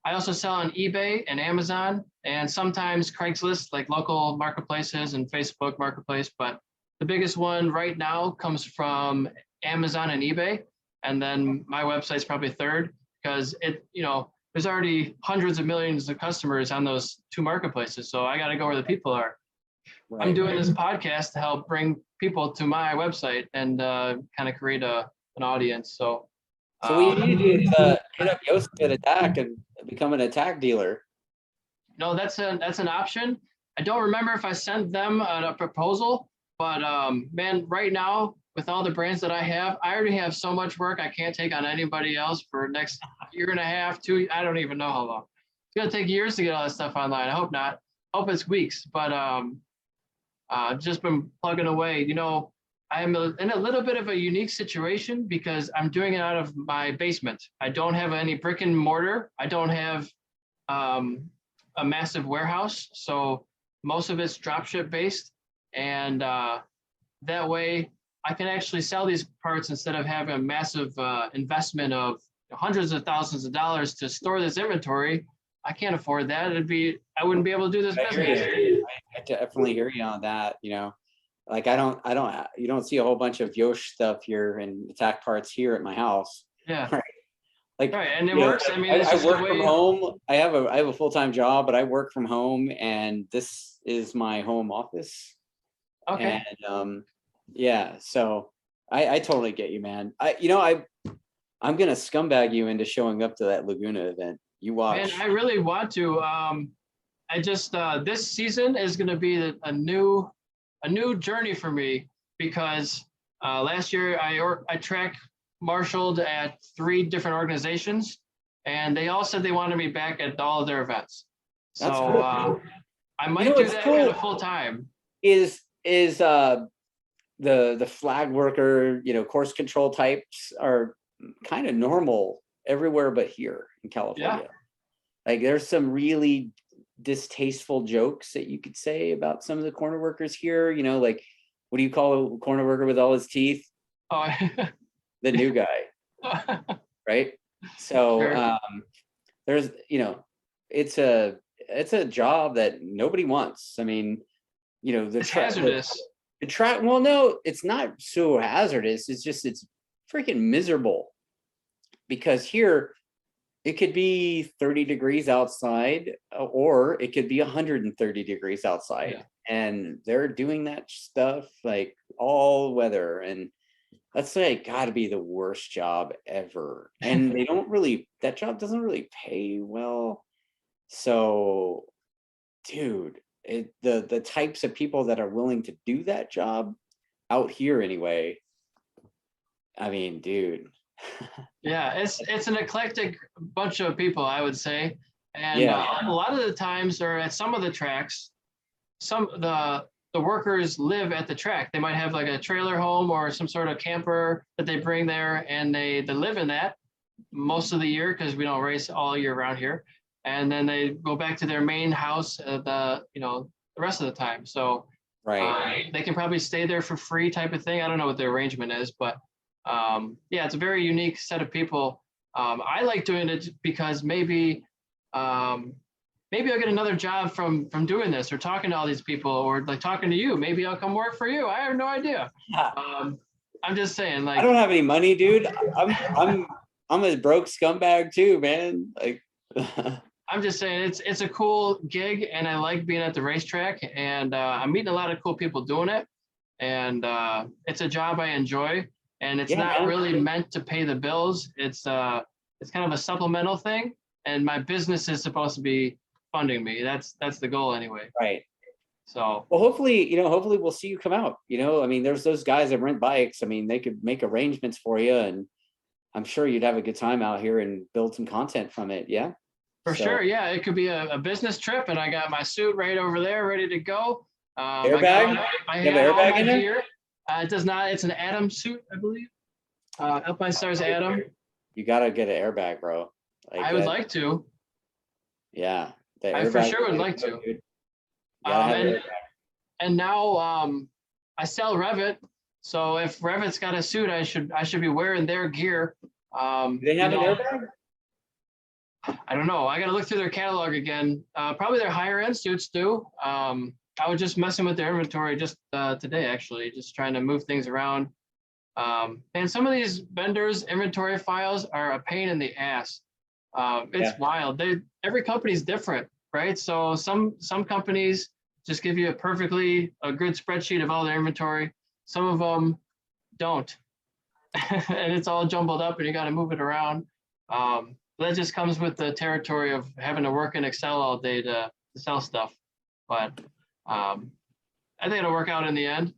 I also sell on eBay and Amazon, and sometimes Craigslist, like local marketplaces and Facebook Marketplace. But the biggest one right now comes from Amazon and eBay, and then my website's probably third because there's already hundreds of millions of customers on those two marketplaces. So I got to go where the people are. Right. I'm doing this podcast to help bring people to my website and kind of create an audience. So what you need to do is hit up Yost at Attack and become an attack dealer. No, that's an option. I don't remember if I sent them a proposal, but man, right now with all the brands that I already have so much work. I can't take on anybody else for next year and a half, 2. I don't even know how long. It's gonna take years to get all that stuff online. I hope not. Hope it's weeks, but I've just been plugging away. I'm in a little bit of a unique situation because I'm doing it out of my basement. I don't have any brick and mortar. I don't have a massive warehouse. So most of it's dropship based. And that way I can actually sell these parts instead of having a massive investment of hundreds of thousands of dollars to store this inventory. I can't afford that. I wouldn't be able to do this business. I definitely hear you on that. Like you don't see a whole bunch of Yosh stuff here and attack parts here at my house. Yeah. Right. Like, right. And it works. I mean, I work from home. I have a full-time job, but I work from home, and this is my home office. Okay. And yeah, so I totally get you, man. I'm gonna scumbag you into showing up to that Laguna event. You watch. Man, I really want to. I just this season is going to be a new journey for me because last year I track marshaled at 3 different organizations, and they all said they wanted me back at all of their events. So that's cool. I might do that kind of full time. Is the flag worker, course control types are kind of normal everywhere but here in California. Yeah. Like there's some really distasteful jokes that you could say about some of the corner workers here, like what do you call a corner worker with all his teeth? Oh. The new guy. Right? So sure. There's it's a job that nobody wants. I mean, it's hazardous. Well, no, it's not so hazardous. It's freaking miserable because here it could be 30 degrees outside or it could be 130 degrees outside. Yeah. And they're doing that stuff like all weather. And that's like got to be the worst job ever. And that job doesn't really pay well. So, dude, the types of people that are willing to do that job out here anyway. I mean, dude. Yeah, it's an eclectic bunch of people, I would say. And yeah. A lot of the times, or at some of the tracks, the workers live at the track. They might have like a trailer home or some sort of camper that they bring there, and they live in that most of the year because we don't race all year round here. And then they go back to their main house the rest of the time. So right, they can probably stay there for free type of thing. I don't know what the arrangement is, but yeah, it's a very unique set of people. I like doing it because maybe I'll get another job from doing this or talking to all these people or like talking to you. Maybe I'll come work for you. I have no idea. I'm just saying, like, I don't have any money, dude. I'm a broke scumbag too, man. Like I'm just saying it's a cool gig and I like being at the racetrack and I'm meeting a lot of cool people doing it. And it's a job I enjoy. And it's not really meant to pay the bills. It's kind of a supplemental thing. And my business is supposed to be funding me. That's the goal anyway. Right. So well, hopefully we'll see you come out. I mean, there's those guys that rent bikes. I mean, they could make arrangements for you, and I'm sure you'd have a good time out here and build some content from it. Yeah. For sure. Yeah, it could be a business trip, and I got my suit right over there, ready to go. Airbag? I you have an airbag in there? Gear. It does not. It's an Atom suit, I believe. Alpine Stars Atom. You gotta get an airbag, bro. Like I would like to. Yeah. I for sure would like to. And now I sell Revit. So if Revit's got a suit, I should be wearing their gear. Do they have an airbag? I don't know. I got to look through their catalog again. Probably their higher end suits do. I was just messing with their inventory just today, actually, just trying to move things around. And some of these vendors' inventory files are a pain in the ass. It's wild. Every company's different, right? So some companies just give you a good spreadsheet of all their inventory. Some of them don't, and it's all jumbled up, and you got to move it around. That just comes with the territory of having to work in Excel all day to sell stuff. But I think it'll work out in the end.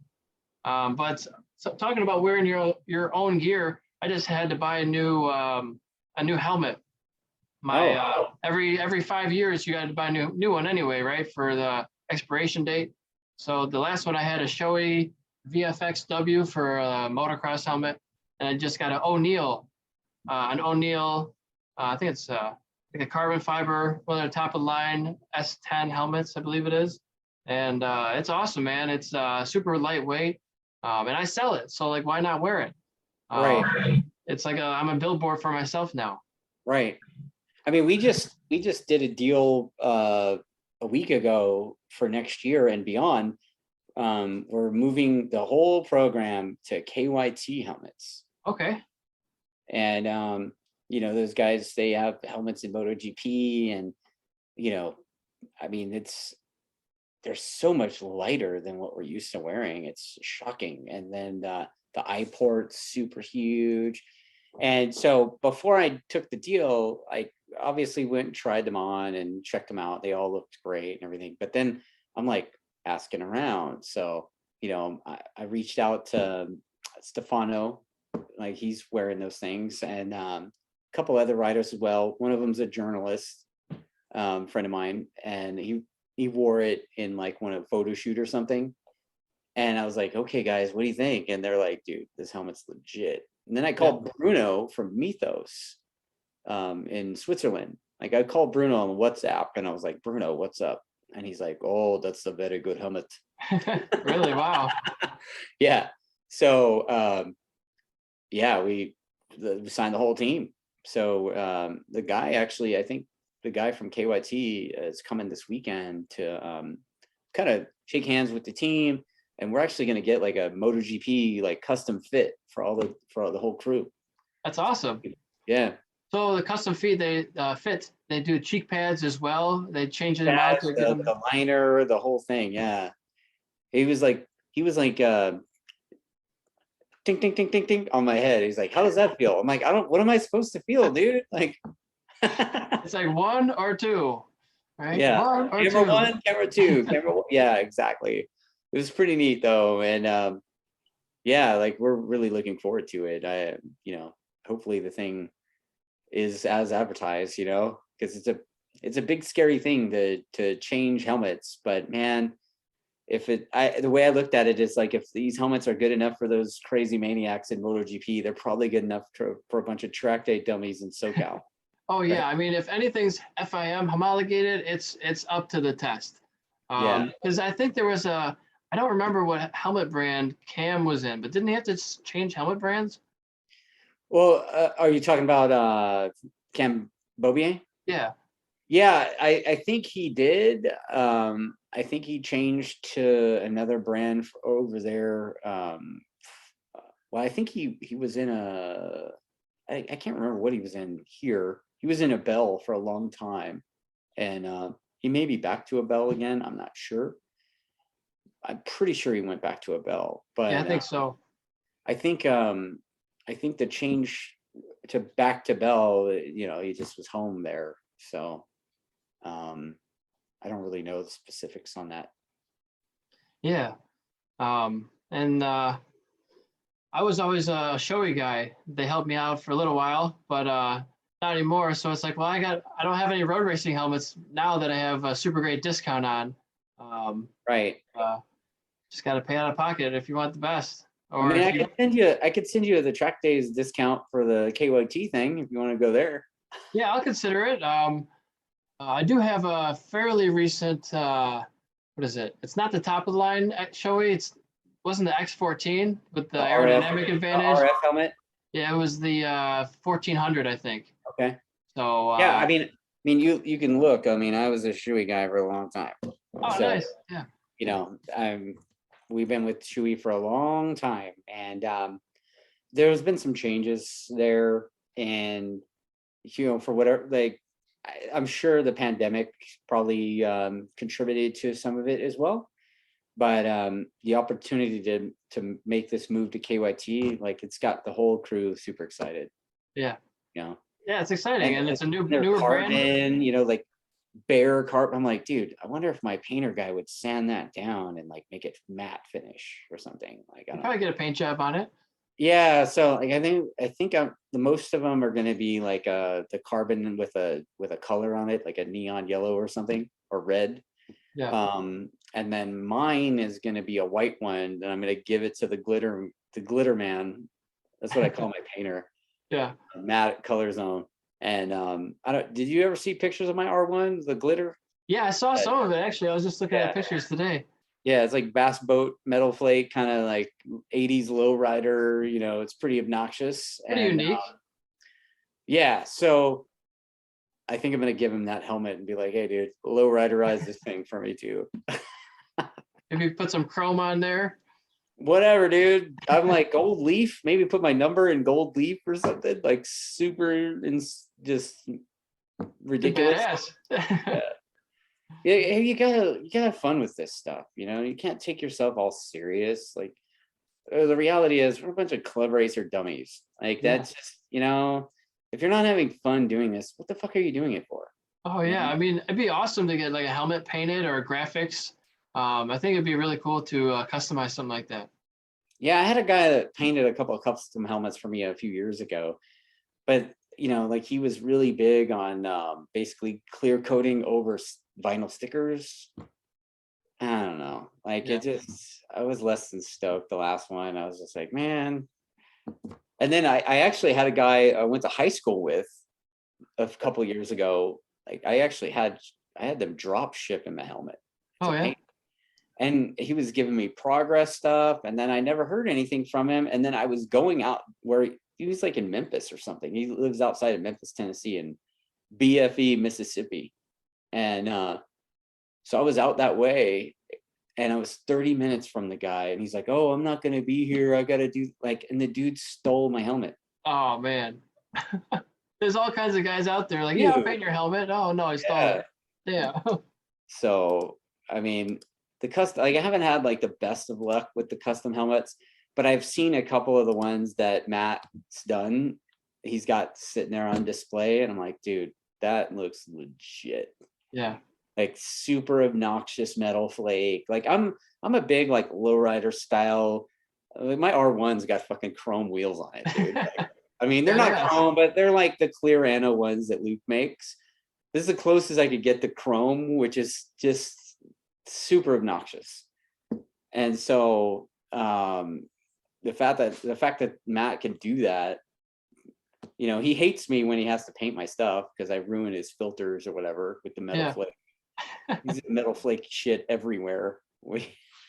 But so talking about wearing your own gear, I just had to buy a new helmet. Every 5 years you got to buy a new one anyway, right, for the expiration date. So the last one I had a Shoei VFXW for a motocross helmet, and I just got an O'Neill. I think it's like a carbon fiber, one of the top of the line S10 helmets, I believe it is. And it's awesome, man. It's super lightweight, and I sell it. So like, why not wear it? Right. It's like I'm a billboard for myself now. Right. I mean, we just did a deal a week ago for next year and beyond. We're moving the whole program to KYT helmets. Okay. And those guys, they have helmets in MotoGP, and I mean, they're so much lighter than what we're used to wearing. It's shocking. And then the eye port's super huge. And so before I took the deal, I obviously went and tried them on and checked them out. They all looked great and everything. But then I'm like asking around. So, I reached out to Stefano, like he's wearing those things, and a couple other riders as well. One of them's a journalist, friend of mine, and he wore it in like a photo shoot or something. And I was like, okay, guys, what do you think? And they're like, dude, this helmet's legit. And then I called Bruno from Mythos in Switzerland. Like, I called Bruno on WhatsApp, and I was like, Bruno, what's up? And he's like, oh, that's a very good helmet. Really? Wow. Yeah. So, we signed the whole team. So the guy, actually, I think the guy from KYT is coming this weekend to kind of shake hands with the team. And we're actually going to get like a MotoGP like custom fit for the whole crew. That's awesome. Yeah. So the custom fit, they do cheek pads as well. They change them out to get the liner, the whole thing. Yeah. He was like ting, ting, ting, ting, ting on my head. He's like, how does that feel? I'm like, what am I supposed to feel, dude? Like, it's like 1 or 2, right? Yeah. 1 or camera 2. 1, camera 2, yeah, exactly. It was pretty neat though. And like, we're really looking forward to it. Hopefully the thing is as advertised, because it's a big scary thing to change helmets. But man, the way I looked at it is like, if these helmets are good enough for those crazy maniacs in MotoGP, they're probably good enough for a bunch of track day dummies in SoCal. Oh yeah, right? I mean, if anything's FIM homologated, it's up to the test. Because I think there was I don't remember what helmet brand Cam was in, but didn't he have to change helmet brands? Well, are you talking about Cam Beaubier? Yeah. Yeah, I think he did. I think he changed to another brand over there. Well, I think he was in I can't remember what he was in here. He was in a Bell for a long time, and he may be back to a Bell again. I'm not sure. I'm pretty sure he went back to a Bell, but yeah, I think so. I think the change to back to Bell, he just was home there. So I don't really know the specifics on that. Yeah. And I was always a Shoei guy. They helped me out for a little while, but not anymore. So it's like, well, I don't have any road racing helmets now that I have a super great discount on. Right. Just got to pay out of pocket if you want the best. Or I mean, I could send you the track days discount for the KYT thing if you want to go there. Yeah, I'll consider it. I do have a fairly recent, what is it? It's not the top of the line at Shoei. Wasn't the X14 with the aerodynamic advantage? RF helmet? Yeah, it was the 1400, I think. Okay. So Yeah, you can look. I mean, I was a Shoei guy for a long time. oh, So, nice. Yeah. you know, we've been with Shoei for a long time, and there's been some changes there, and for whatever, like, I'm sure the pandemic probably contributed to some of it as well. But the opportunity to make this move to KYT, like, it's got the whole crew super excited. Yeah. You know, Yeah, it's exciting, and it's a their newer brand. carbon, like bare carbon. I'm like, dude, I wonder if my painter guy would sand that down and like make it matte finish or something. Like, I don't Probably know. get a paint job on it. Yeah, so like I think the most of them are going to be like the carbon with a color on it, like a neon yellow or something, or red. Yeah. And then mine is going to be a white one, and I'm going to give it to the glitter man. That's what I call my painter. Yeah. Matte color zone. And did you ever see pictures of my R1, the glitter? Yeah, I saw some of it actually. I was just looking at pictures today. Yeah, it's like bass boat metal flake, kind of like 80s lowrider. It's pretty obnoxious. Pretty and unique. yeah, so I think I'm gonna give him that helmet and be like, hey dude, lowriderize this thing for me too. If you put some chrome on there. Whatever, dude. I'm like, gold leaf, maybe put my number in gold leaf or something, like super and just ridiculous. Badass. Yeah, you gotta have fun with this stuff. You can't take yourself all serious. Like, the reality is, we're a bunch of club racer dummies. Like, that's just, if you're not having fun doing this, what the fuck are you doing it for? Oh yeah, I mean, it'd be awesome to get like a helmet painted or graphics. I think it'd be really cool to customize something like that. Yeah, I had a guy that painted a couple of custom helmets for me a few years ago, but like, he was really big on basically clear coating over vinyl stickers. I don't know, like, I was less than stoked the last one. I was just like, man. And then I actually had a guy I went to high school with a couple of years ago. Like, I had them drop ship in the helmet. Oh yeah. Paint. And he was giving me progress stuff, and then I never heard anything from him. And then I was going out where he was, like, in Memphis or something. He lives outside of Memphis, Tennessee, and BFE, Mississippi. And so I was out that way, and I was 30 minutes from the guy, and he's like, oh, I'm not going to be here. I got to do and the dude stole my helmet. Oh man. There's all kinds of guys out there like, yeah, I'll paint your helmet. Oh no, I stole it. Yeah. So, I mean, I haven't had like the best of luck with the custom helmets, but I've seen a couple of the ones that Matt's done. He's got sitting there on display, and I'm like, dude, that looks legit. Yeah. Like, super obnoxious metal flake. Like, I'm a big, like, lowrider style. My R1's got fucking chrome wheels on it, dude. Like, I mean, they're not chrome, but they're like the clear Anno ones that Luke makes. This is the closest I could get to chrome, which is just super obnoxious. And so the fact that Matt can do that, he hates me when he has to paint my stuff because I ruin his filters or whatever with the metal flake. He's metal flake shit everywhere.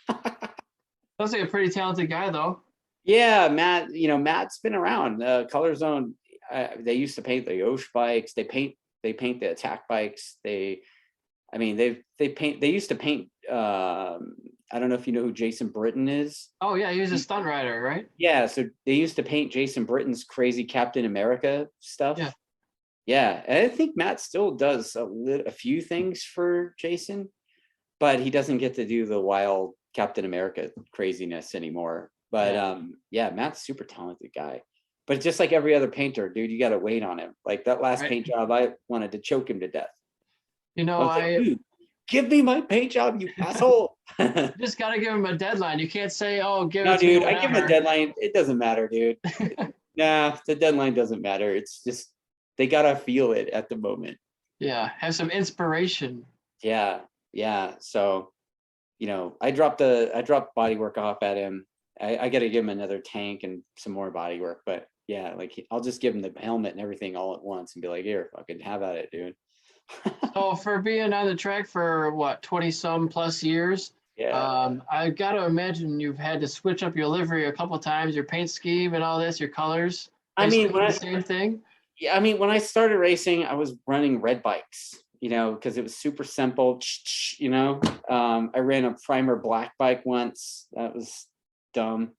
Sounds like a pretty talented guy though. Yeah, Matt, Matt's been around. Color Zone, they used to paint the Osh bikes. They paint the attack bikes. They used to paint, I don't know if you know who Jason Britton is. Oh yeah, he was a stunt rider, right? Yeah, so they used to paint Jason Britton's crazy Captain America stuff. Yeah, and I think Matt still does a few things for Jason, but he doesn't get to do the wild Captain America craziness anymore. But yeah, Matt's super talented guy. But just like every other painter, dude, you got to wait on him. Like, that last paint job, I wanted to choke him to death. Dude, give me my paint job, you asshole. Just got to give him a deadline. You can't say, oh, give it No, to me dude, I give him a deadline. It doesn't matter, dude. Nah, the deadline doesn't matter. It's just, they got to feel it at the moment. Yeah, have some inspiration. Yeah. So, I dropped body work off at him. I got to give him another tank and some more body work. But yeah, like, I'll just give him the helmet and everything all at once and be like, here, fucking have at it, dude. So for being on the track for what, 20 some plus years, I got to imagine you've had to switch up your livery a couple times, your paint scheme and all this, your colors. I mean, the same thing. Yeah, I mean, when I started racing, I was running red bikes, you know, because it was super simple, you know. I ran a primer black bike once. That was dumb.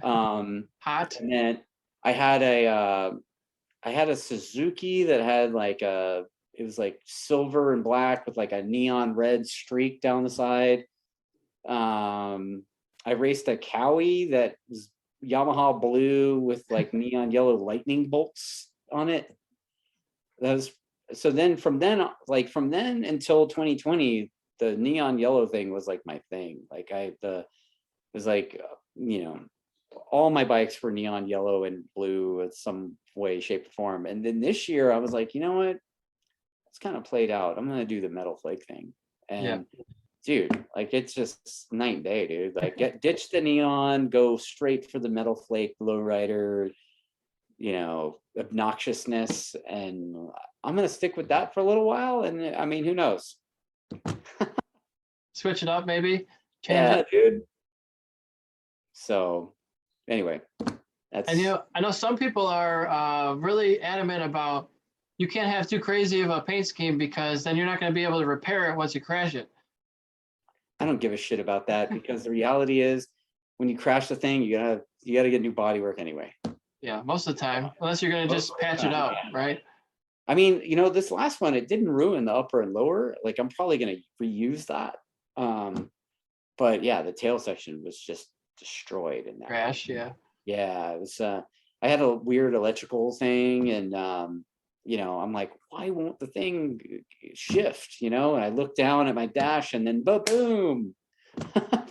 Hot. And then I had a Suzuki that had like it was like silver and black with like a neon red streak down the side. I raced a Cowie that was Yamaha blue with like neon yellow lightning bolts on it. That was so then from then until 2020, the neon yellow thing was like my thing. Like it was like you know, all my bikes were neon yellow and blue in some way, shape, or form. And then this year I was like, you know what? It's kind of played out. I'm gonna do the metal flake thing. Yeah. And dude, like it's just night and day, dude. Like ditch the neon, go straight for the metal flake lowrider, you know, obnoxiousness. And I'm gonna stick with that for a little while. And I mean, who knows? Switch it up, maybe. Change Yeah, it. dude. So anyway, that's And I know some people are really adamant about you can't have too crazy of a paint scheme because then you're not going to be able to repair it once you crash it. I don't give a shit about that because the reality is when you crash the thing, you gotta get new bodywork anyway. Yeah, most of the time, unless you're going to just patch it up, right? I mean, you know, this last one, it didn't ruin the upper and lower. Like I'm probably gonna reuse that. But yeah, the tail section was just destroyed in that. Crash, yeah. Yeah, it was. I had a weird electrical thing, and you know, I'm like, why won't the thing shift? You know, and I looked down at my dash, and then boom,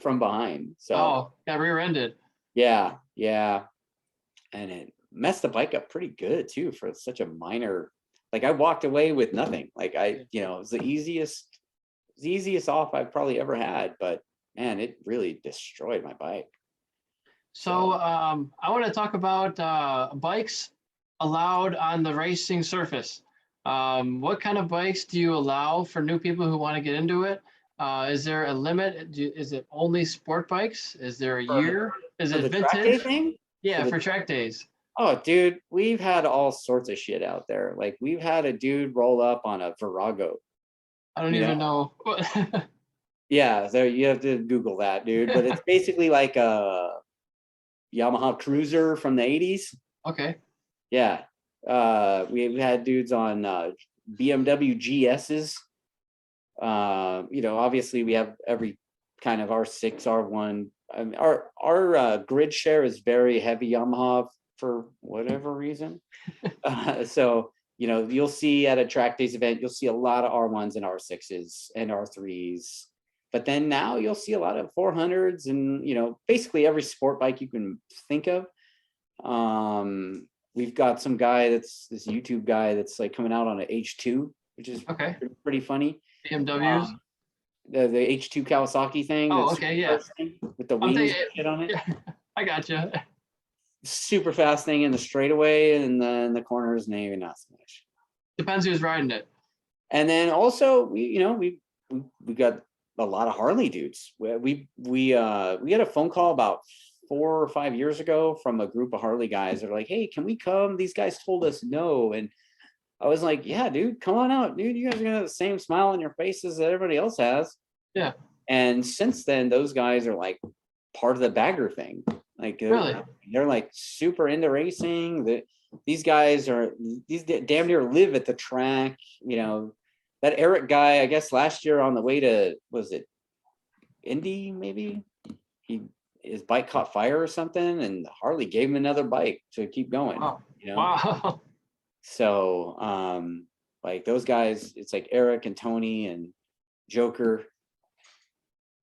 from behind. So got rear-ended. yeah, and it messed the bike up pretty good too for such a minor. Like I walked away with nothing. Like you know, it was the easiest off I've probably ever had, but man, it really destroyed my bike. So I want to talk about bikes allowed on the racing surface. What kind of bikes do you allow for new people who want to get into it? Is there a limit? Is it only sport bikes? Is there a year? Is For it the track day vintage? thing? Yeah, For for track days. Oh, dude, we've had all sorts of shit out there. Like we've had a dude roll up on a Virago. I don't even know. Yeah, so you have to Google that, dude. But it's basically like a Yamaha Cruiser from the 80s. Okay. Yeah. We've had dudes on BMW GSs. You know, obviously we have every kind of R6, R1. I mean, our grid share is very heavy Yamaha for whatever reason. So, you know, you'll see at a track days event, you'll see a lot of R1s and R6s and R3s. But then now you'll see a lot of 400s and, you know, basically every sport bike you can think of. We've got some guy this YouTube guy that's like coming out on an H2, which is Okay. pretty funny. BMWs. The H2 Kawasaki thing. Oh, okay, yeah. With the wings and shit on it. Yeah, I gotcha. Super fast thing in the straightaway, and then the corners, maybe not so much. Depends who's riding it. And then also, we got a lot of Harley dudes. We had a phone call about 4 or 5 years ago from a group of Harley guys. They're like, "Hey, can we come?" These guys told us no, and I was like, "Yeah, dude, come on out, dude. You guys are gonna have the same smile on your faces that everybody else has." Yeah. And since then, those guys are like part of the bagger thing. Like Really? they're like super into racing. These guys damn near live at the track. You know, that Irc guy, I guess last year on the way to, was it Indy maybe? His bike caught fire or something, and Harley gave him another bike to keep going. Wow. You know? Wow. So like those guys, it's like Irc and Tony and Joker,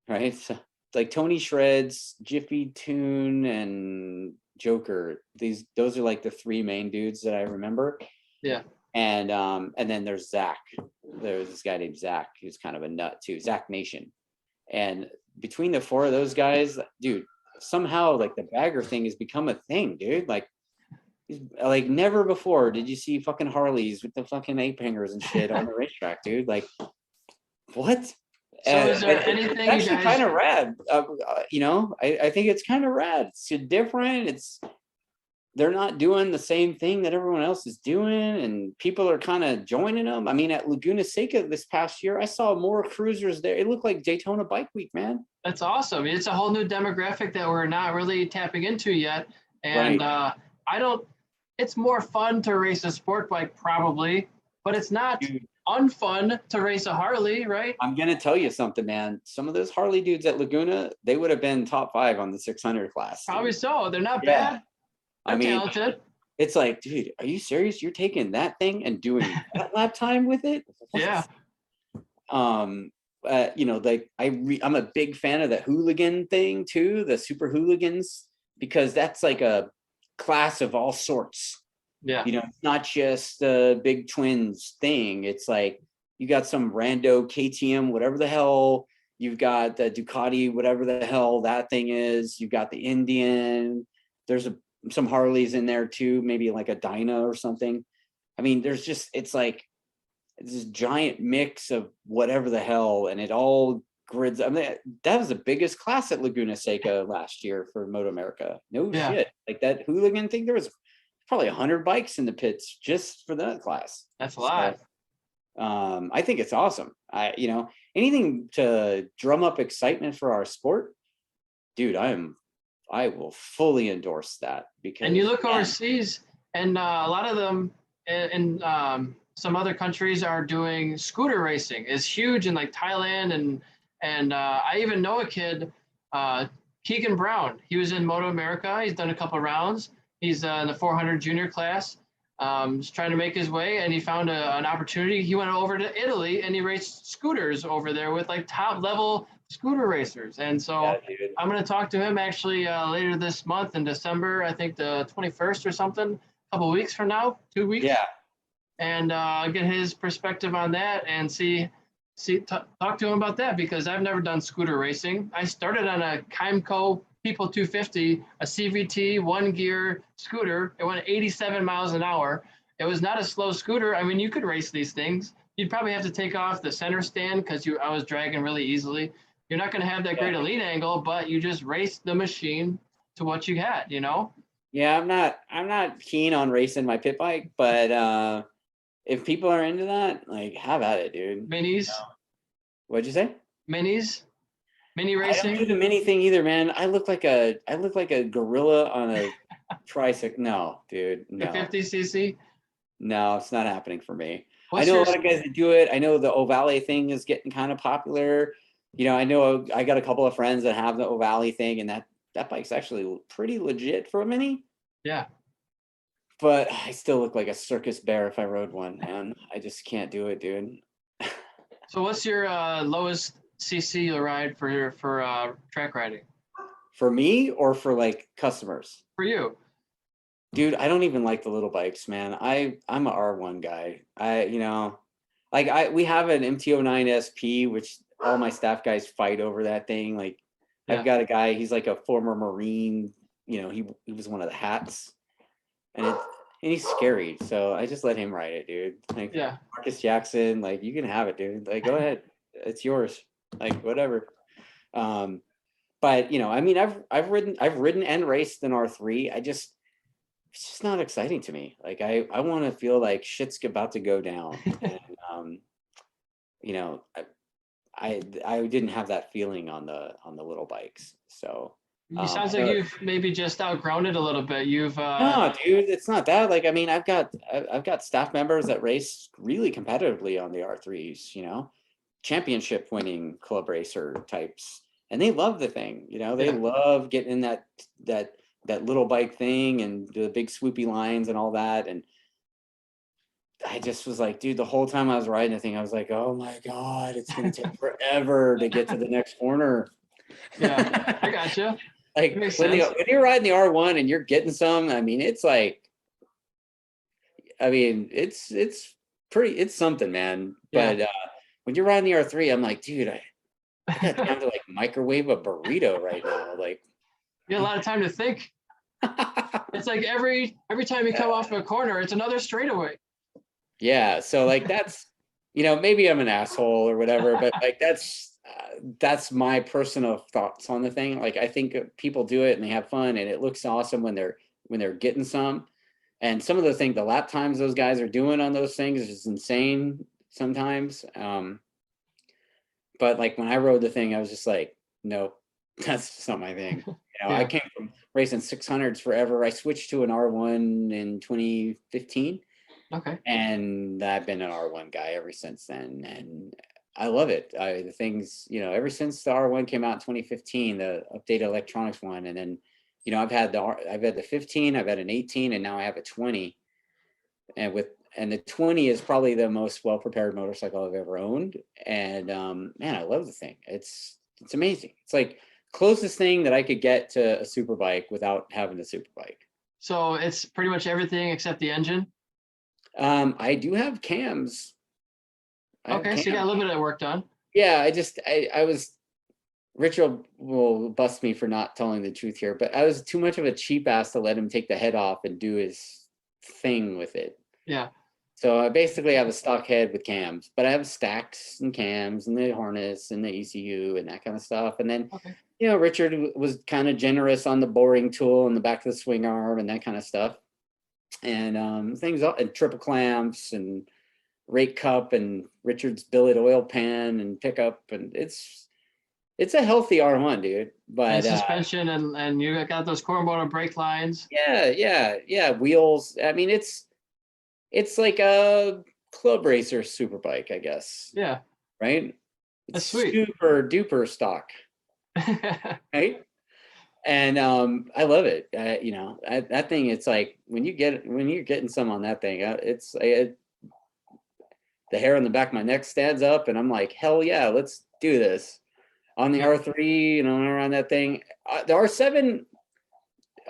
right? So like Tony Shreds, Jiffy Tune, and Joker. Those are like the three main dudes that I remember. Yeah. And then there's Zach. There's this guy named Zach who's kind of a nut too, Zach Nation. And between the four of those guys, dude, somehow like the bagger thing has become a thing, dude. Like never before did you see fucking Harleys with the fucking ape hangers and shit on the racetrack, dude. Like what? So is there anything it's actually kind of rad? You know, I think it's kind of rad. It's different. It's they're not doing the same thing that everyone else is doing, and people are kind of joining them. I mean, at Laguna Seca this past year, I saw more cruisers there. It looked like Daytona Bike Week, man. That's awesome. It's a whole new demographic that we're not really tapping into yet. And Right. I don't, it's more fun to race a sport bike probably, but it's not Dude, unfun to race a Harley, right? I'm gonna tell you something, man. Some of those Harley dudes at Laguna, they would have been top 5 on the 600 class. Probably Dude. so. They're not Yeah. bad. I They're mean, talented. it's like, dude, are you serious? You're taking that thing and doing that lap time with it? Yeah. You know, like I'm a big fan of the hooligan thing too, the super hooligans, because that's like a class of all sorts. Yeah. You know, it's not just the big twins thing. It's like you got some rando KTM, whatever the hell. You've got the Ducati, whatever the hell that thing is. You've got the Indian. There's some Harleys in there too, maybe like a Dyna or something. I mean, there's just, it's like this giant mix of whatever the hell, and it all grids. I mean, that was the biggest class at Laguna Seca last year for Moto America. No Yeah. shit. Like that hooligan thing, there was probably 100 bikes in the pits just for that class. That's a lot. So, I think it's awesome. You know, anything to drum up excitement for our sport, dude, I will fully endorse that. Because And you look overseas, and a lot of them in some other countries are doing scooter racing. It's huge in like Thailand, and I even know a kid, Keegan Brown. He was in Moto America. He's done a couple rounds. He's in the 400 junior class. He's trying to make his way, and he found an opportunity. He went over to Italy and he raced scooters over there with like top level scooter racers. And so yeah, I'm going to talk to him actually later this month in December, I think the 21st or something, a couple weeks from now, 2 weeks. Yeah. And get his perspective on that and talk to him about that, because I've never done scooter racing. I started on a Kymco People 250, a CVT 1-gear scooter. It went 87 miles an hour. It was not a slow scooter. I mean, you could race these things. You'd probably have to take off the center stand because I was dragging really easily. You're not going to have that great a lean angle, but you just race the machine to what you had, you know? Yeah, I'm not keen on racing my pit bike, but if people are into that, like, have at it, dude. Minis. What'd you say? Minis. Mini I racing. don't do the mini thing either, man. I look like a gorilla on a tricycle. No, dude. The No. 50cc. No, it's not happening for me. What's I know your a lot of guys that do it. I know the Ovale thing is getting kind of popular. You know I got a couple of friends that have the Ovale thing, and that bike's actually pretty legit for a mini. Yeah. But I still look like a circus bear if I rode one, man. I just can't do it, dude. So what's your lowest CC you'll ride for track riding? For me or for like customers? For you. Dude, I don't even like the little bikes, man. I'm a R1 guy. We have an MT09 SP, which all my staff guys fight over that thing. Like, Yeah. I've got a guy, he's like a former Marine, you know, he was one of the hats. And he's scary. So I just let him ride it, dude. Like, Yeah. Marcus Jackson, like, you can have it, dude. Like, go ahead. It's yours. Like, whatever. But you know, I mean, I've ridden and raced an R3. It's just not exciting to me. Like, I want to feel like shit's about to go down. And you know, I didn't have that feling on the little bikes. So It sounds like you've maybe just outgrown it a little bit. You've no, dude, it's not that. Like, I mean, I've got staff members that race really competitively on the R3s, you know, championship winning club racer types, and they love the thing. You know, they love getting in that little bike thing and the big swoopy lines and all that. And I just was like, dude, the whole time I was riding the thing, I was like, oh my God, it's gonna take forever to get to the next corner. Yeah, I gotcha. Like, when you're riding the R1 and you're getting some, I mean, it's like, I mean, it's something, man. Yeah. But when you're riding the R3, I'm like, dude, I got time to like microwave a burrito right now. Like, you got a lot of time to think. It's like every time you come off a corner, it's another straightaway. Yeah. So like, that's, you know, maybe I'm an asshole or whatever, but like, that's my personal thoughts on the thing. Like, I think people do it and they have fun, and it looks awesome when when they're getting some. And some of the things, the lap times those guys are doing on those things is just insane sometimes. But like when I rode the thing, I was just like, nope, that's just not my thing. I Yeah. came from racing 600s forever. I switched to an R1 in 2015. Okay. And I've been an R1 guy ever since then. And I love it. The things, ever since the R1 came out in 2015, the updated electronics one. And then, I've had the 15, I've had an 18, and now I have a 20. And the 20 is probably the most well-prepared motorcycle I've ever owned. And man, I love the thing. It's amazing. It's like closest thing that I could get to a super bike without having a super bike. So it's pretty much everything except the engine. I do have cams. Okay, so you got a little bit of work done. Yeah, I was, Richard will bust me for not telling the truth here, but I was too much of a cheap ass to let him take the head off and do his thing with it. Yeah. So I basically have a stock head with cams, but I have stacks and cams and the harness and the ECU and that kind of stuff. And then, Okay. Richard was kind of generous on the boring tool in the back of the swing arm and that kind of stuff. And things, and triple clamps and rake cup and Richard's billet oil pan and pickup. And it's a healthy R1, dude. But and suspension and you got those core motor brake lines. Yeah. Wheels. I mean, it's like a club racer super bike, I guess. Yeah. Right. That's It's sweet. super duper stock. Right. And I love it. That thing. It's like when you're getting some on that thing, the hair on the back of my neck stands up, and I'm like, hell yeah, let's do this. On the R3, around that thing. The R7,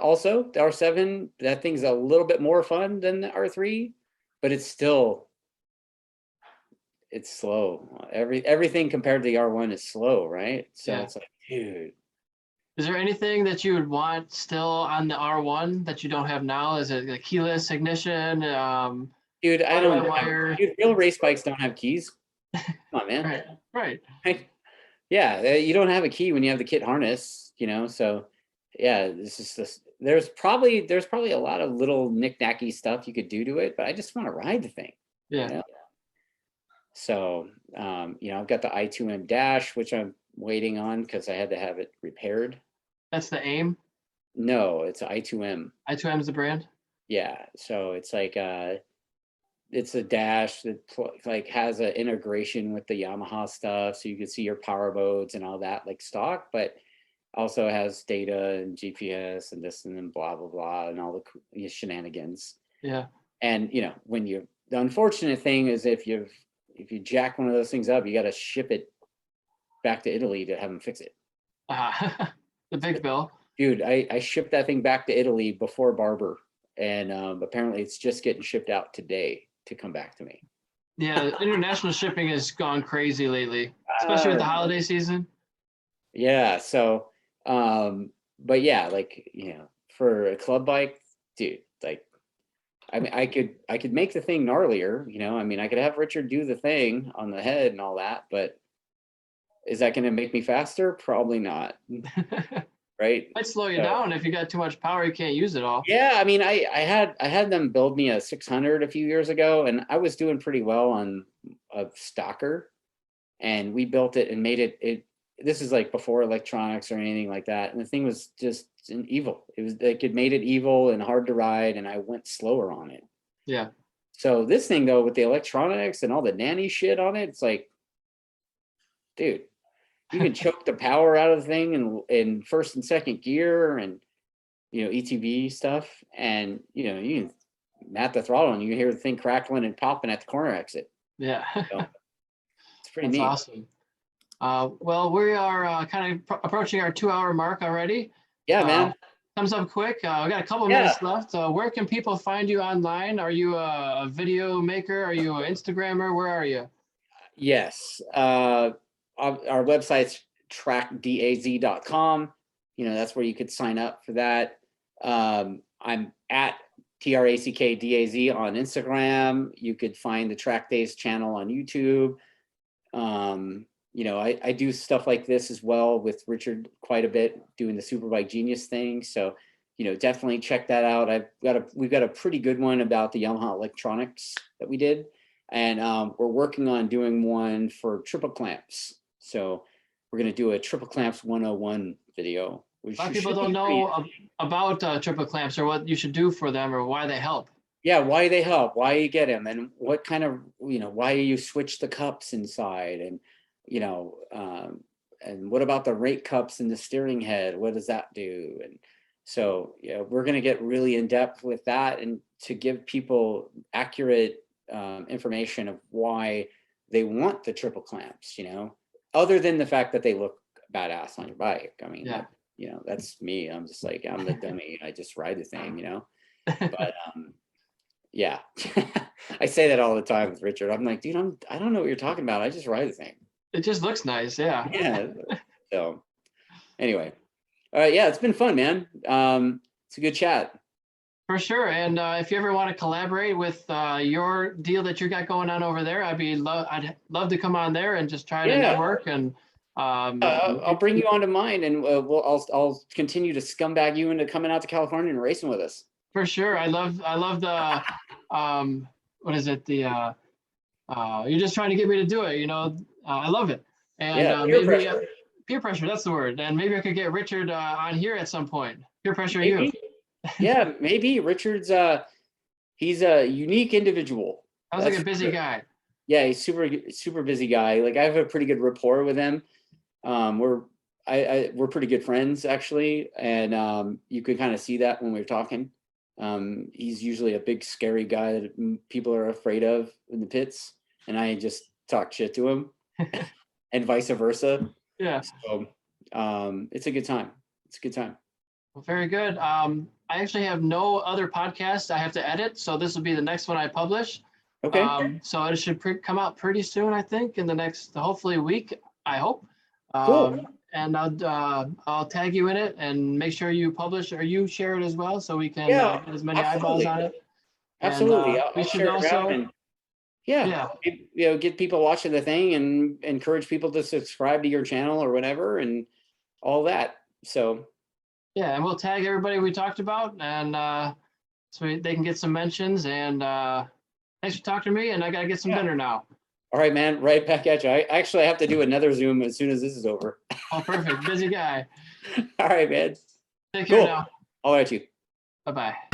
also, that thing's a little bit more fun than the R3, but it's slow. Everything compared to the R1 is slow, right? So It's like, dude. Is there anything that you would want still on the R1 that you don't have now? Is it like keyless ignition? Dude, I don't. Wire? Dude, real race bikes don't have keys. Come on, man. Right. Yeah, you don't have a key when you have the Kyt harness, So, yeah, there's probably a lot of little knick-knacky stuff you could do to it, but I just want to ride the thing. Yeah. So, I've got the i2M dash, which I'm waiting on because I had to have it repaired. That's the AIM? No, it's i2M. i2M is the brand? Yeah, so it's like it's a dash that like has an integration with the Yamaha stuff, so you can see your power modes and all that like stock, but also has data and GPS and this and then blah blah blah and all the shenanigans. Yeah. And the unfortunate thing is if you jack one of those things up, you got to ship it back to Italy to have them fix it. The big bill. Dude, I shipped that thing back to Italy before Barber, and apparently it's just getting shipped out today to come back to me. Yeah, international shipping has gone crazy lately, especially with the holiday season. Yeah, so but yeah, like for a club bike, dude, like I mean I could make the thing gnarlier, I mean I could have Richard do the thing on the head and all that, but is that going to make me faster? Probably not. Right? Might slow you down if you got too much power, you can't use it all. Yeah, I mean, I had them build me a 600 a few years ago, and I was doing pretty well on a stocker, and we built it and made it. This is like before electronics or anything like that, and the thing was just an evil. It was like it made it evil and hard to ride, and I went slower on it. Yeah. So this thing though, with the electronics and all the nanny shit on it, it's like, dude, you can choke the power out of the thing in first and second gear and ETB stuff, and you can mat the throttle and you hear the thing crackling and popping at the corner exit. Yeah. It's pretty That's neat. Awesome. Well, we are kind of approaching our 2-hour mark already. Yeah, man. Comes up quick. We got a couple minutes left. Where can people find you online? Are you a video maker? Are you an Instagrammer? Where are you? Yes. Our website's trackdaz.com. That's where you could sign up for that. I'm at TRACKDAZ on Instagram. You could find the Track Days channel on YouTube. I do stuff like this as well with Richard quite a bit, doing the Superbike Genius thing. So definitely check that out. We've got a pretty good one about the Yamaha electronics that we did. And we're working on doing one for triple clamps. So we're going to do a triple clamps 101 video. A lot of people don't know about triple clamps or what you should do for them or why they help. Yeah, why they help, why you get them, and what kind of, why you switch the cups inside, and, and what about the rate cups in the steering head? What does that do? And so, yeah, we're going to get really in depth with that and to give people accurate information of why they want the triple clamps, other than the fact that they look badass on your bike. I mean, that's me. I'm just like, I'm the dummy. I just ride the thing, but yeah, I say that all the time with Richard. I'm like, dude, I don't know what you're talking about. I just ride the thing. It just looks nice. Yeah. Yeah. So anyway, all right. Yeah, it's been fun, man. It's a good chat. For sure. And if you ever want to collaborate with your deal that you got going on over there, I'd love to come on there and just try to network. And I'll bring you onto mine, and I'll continue to scumbag you into coming out to California and racing with us. For sure. I love the what is it? The you're just trying to get me to do it, I love it. And peer pressure, that's the word. And maybe I could get Richard on here at some point. Peer pressure you. Yeah, maybe. Richard's he's a unique individual. Sounds like a busy guy. Yeah, he's super busy guy. Like, I have a pretty good rapport with him. We're pretty good friends, actually, and you can kind of see that when we're talking. He's usually a big scary guy that people are afraid of in the pits, and I just talk shit to him and vice versa. Yeah. So it's a good time. Well, very good. I actually have no other podcast I have to edit, so this will be the next one I publish. Okay. So it should come out pretty soon, I think, in the next, hopefully, week, I hope. Cool. And I'll tag you in it and make sure you publish or you share it as well, so we can get as many eyeballs on it. Absolutely. And, we should also, get people watching the thing and encourage people to subscribe to your channel or whatever and all that. So yeah, and we'll tag everybody we talked about, and so they can get some mentions. And thanks for talking to me, and I gotta get some dinner now. All right, man. Right back at you. I actually have to do another Zoom as soon as this is over. Oh, perfect. Busy guy. All right, man. Take care now. All right, you. Bye-bye.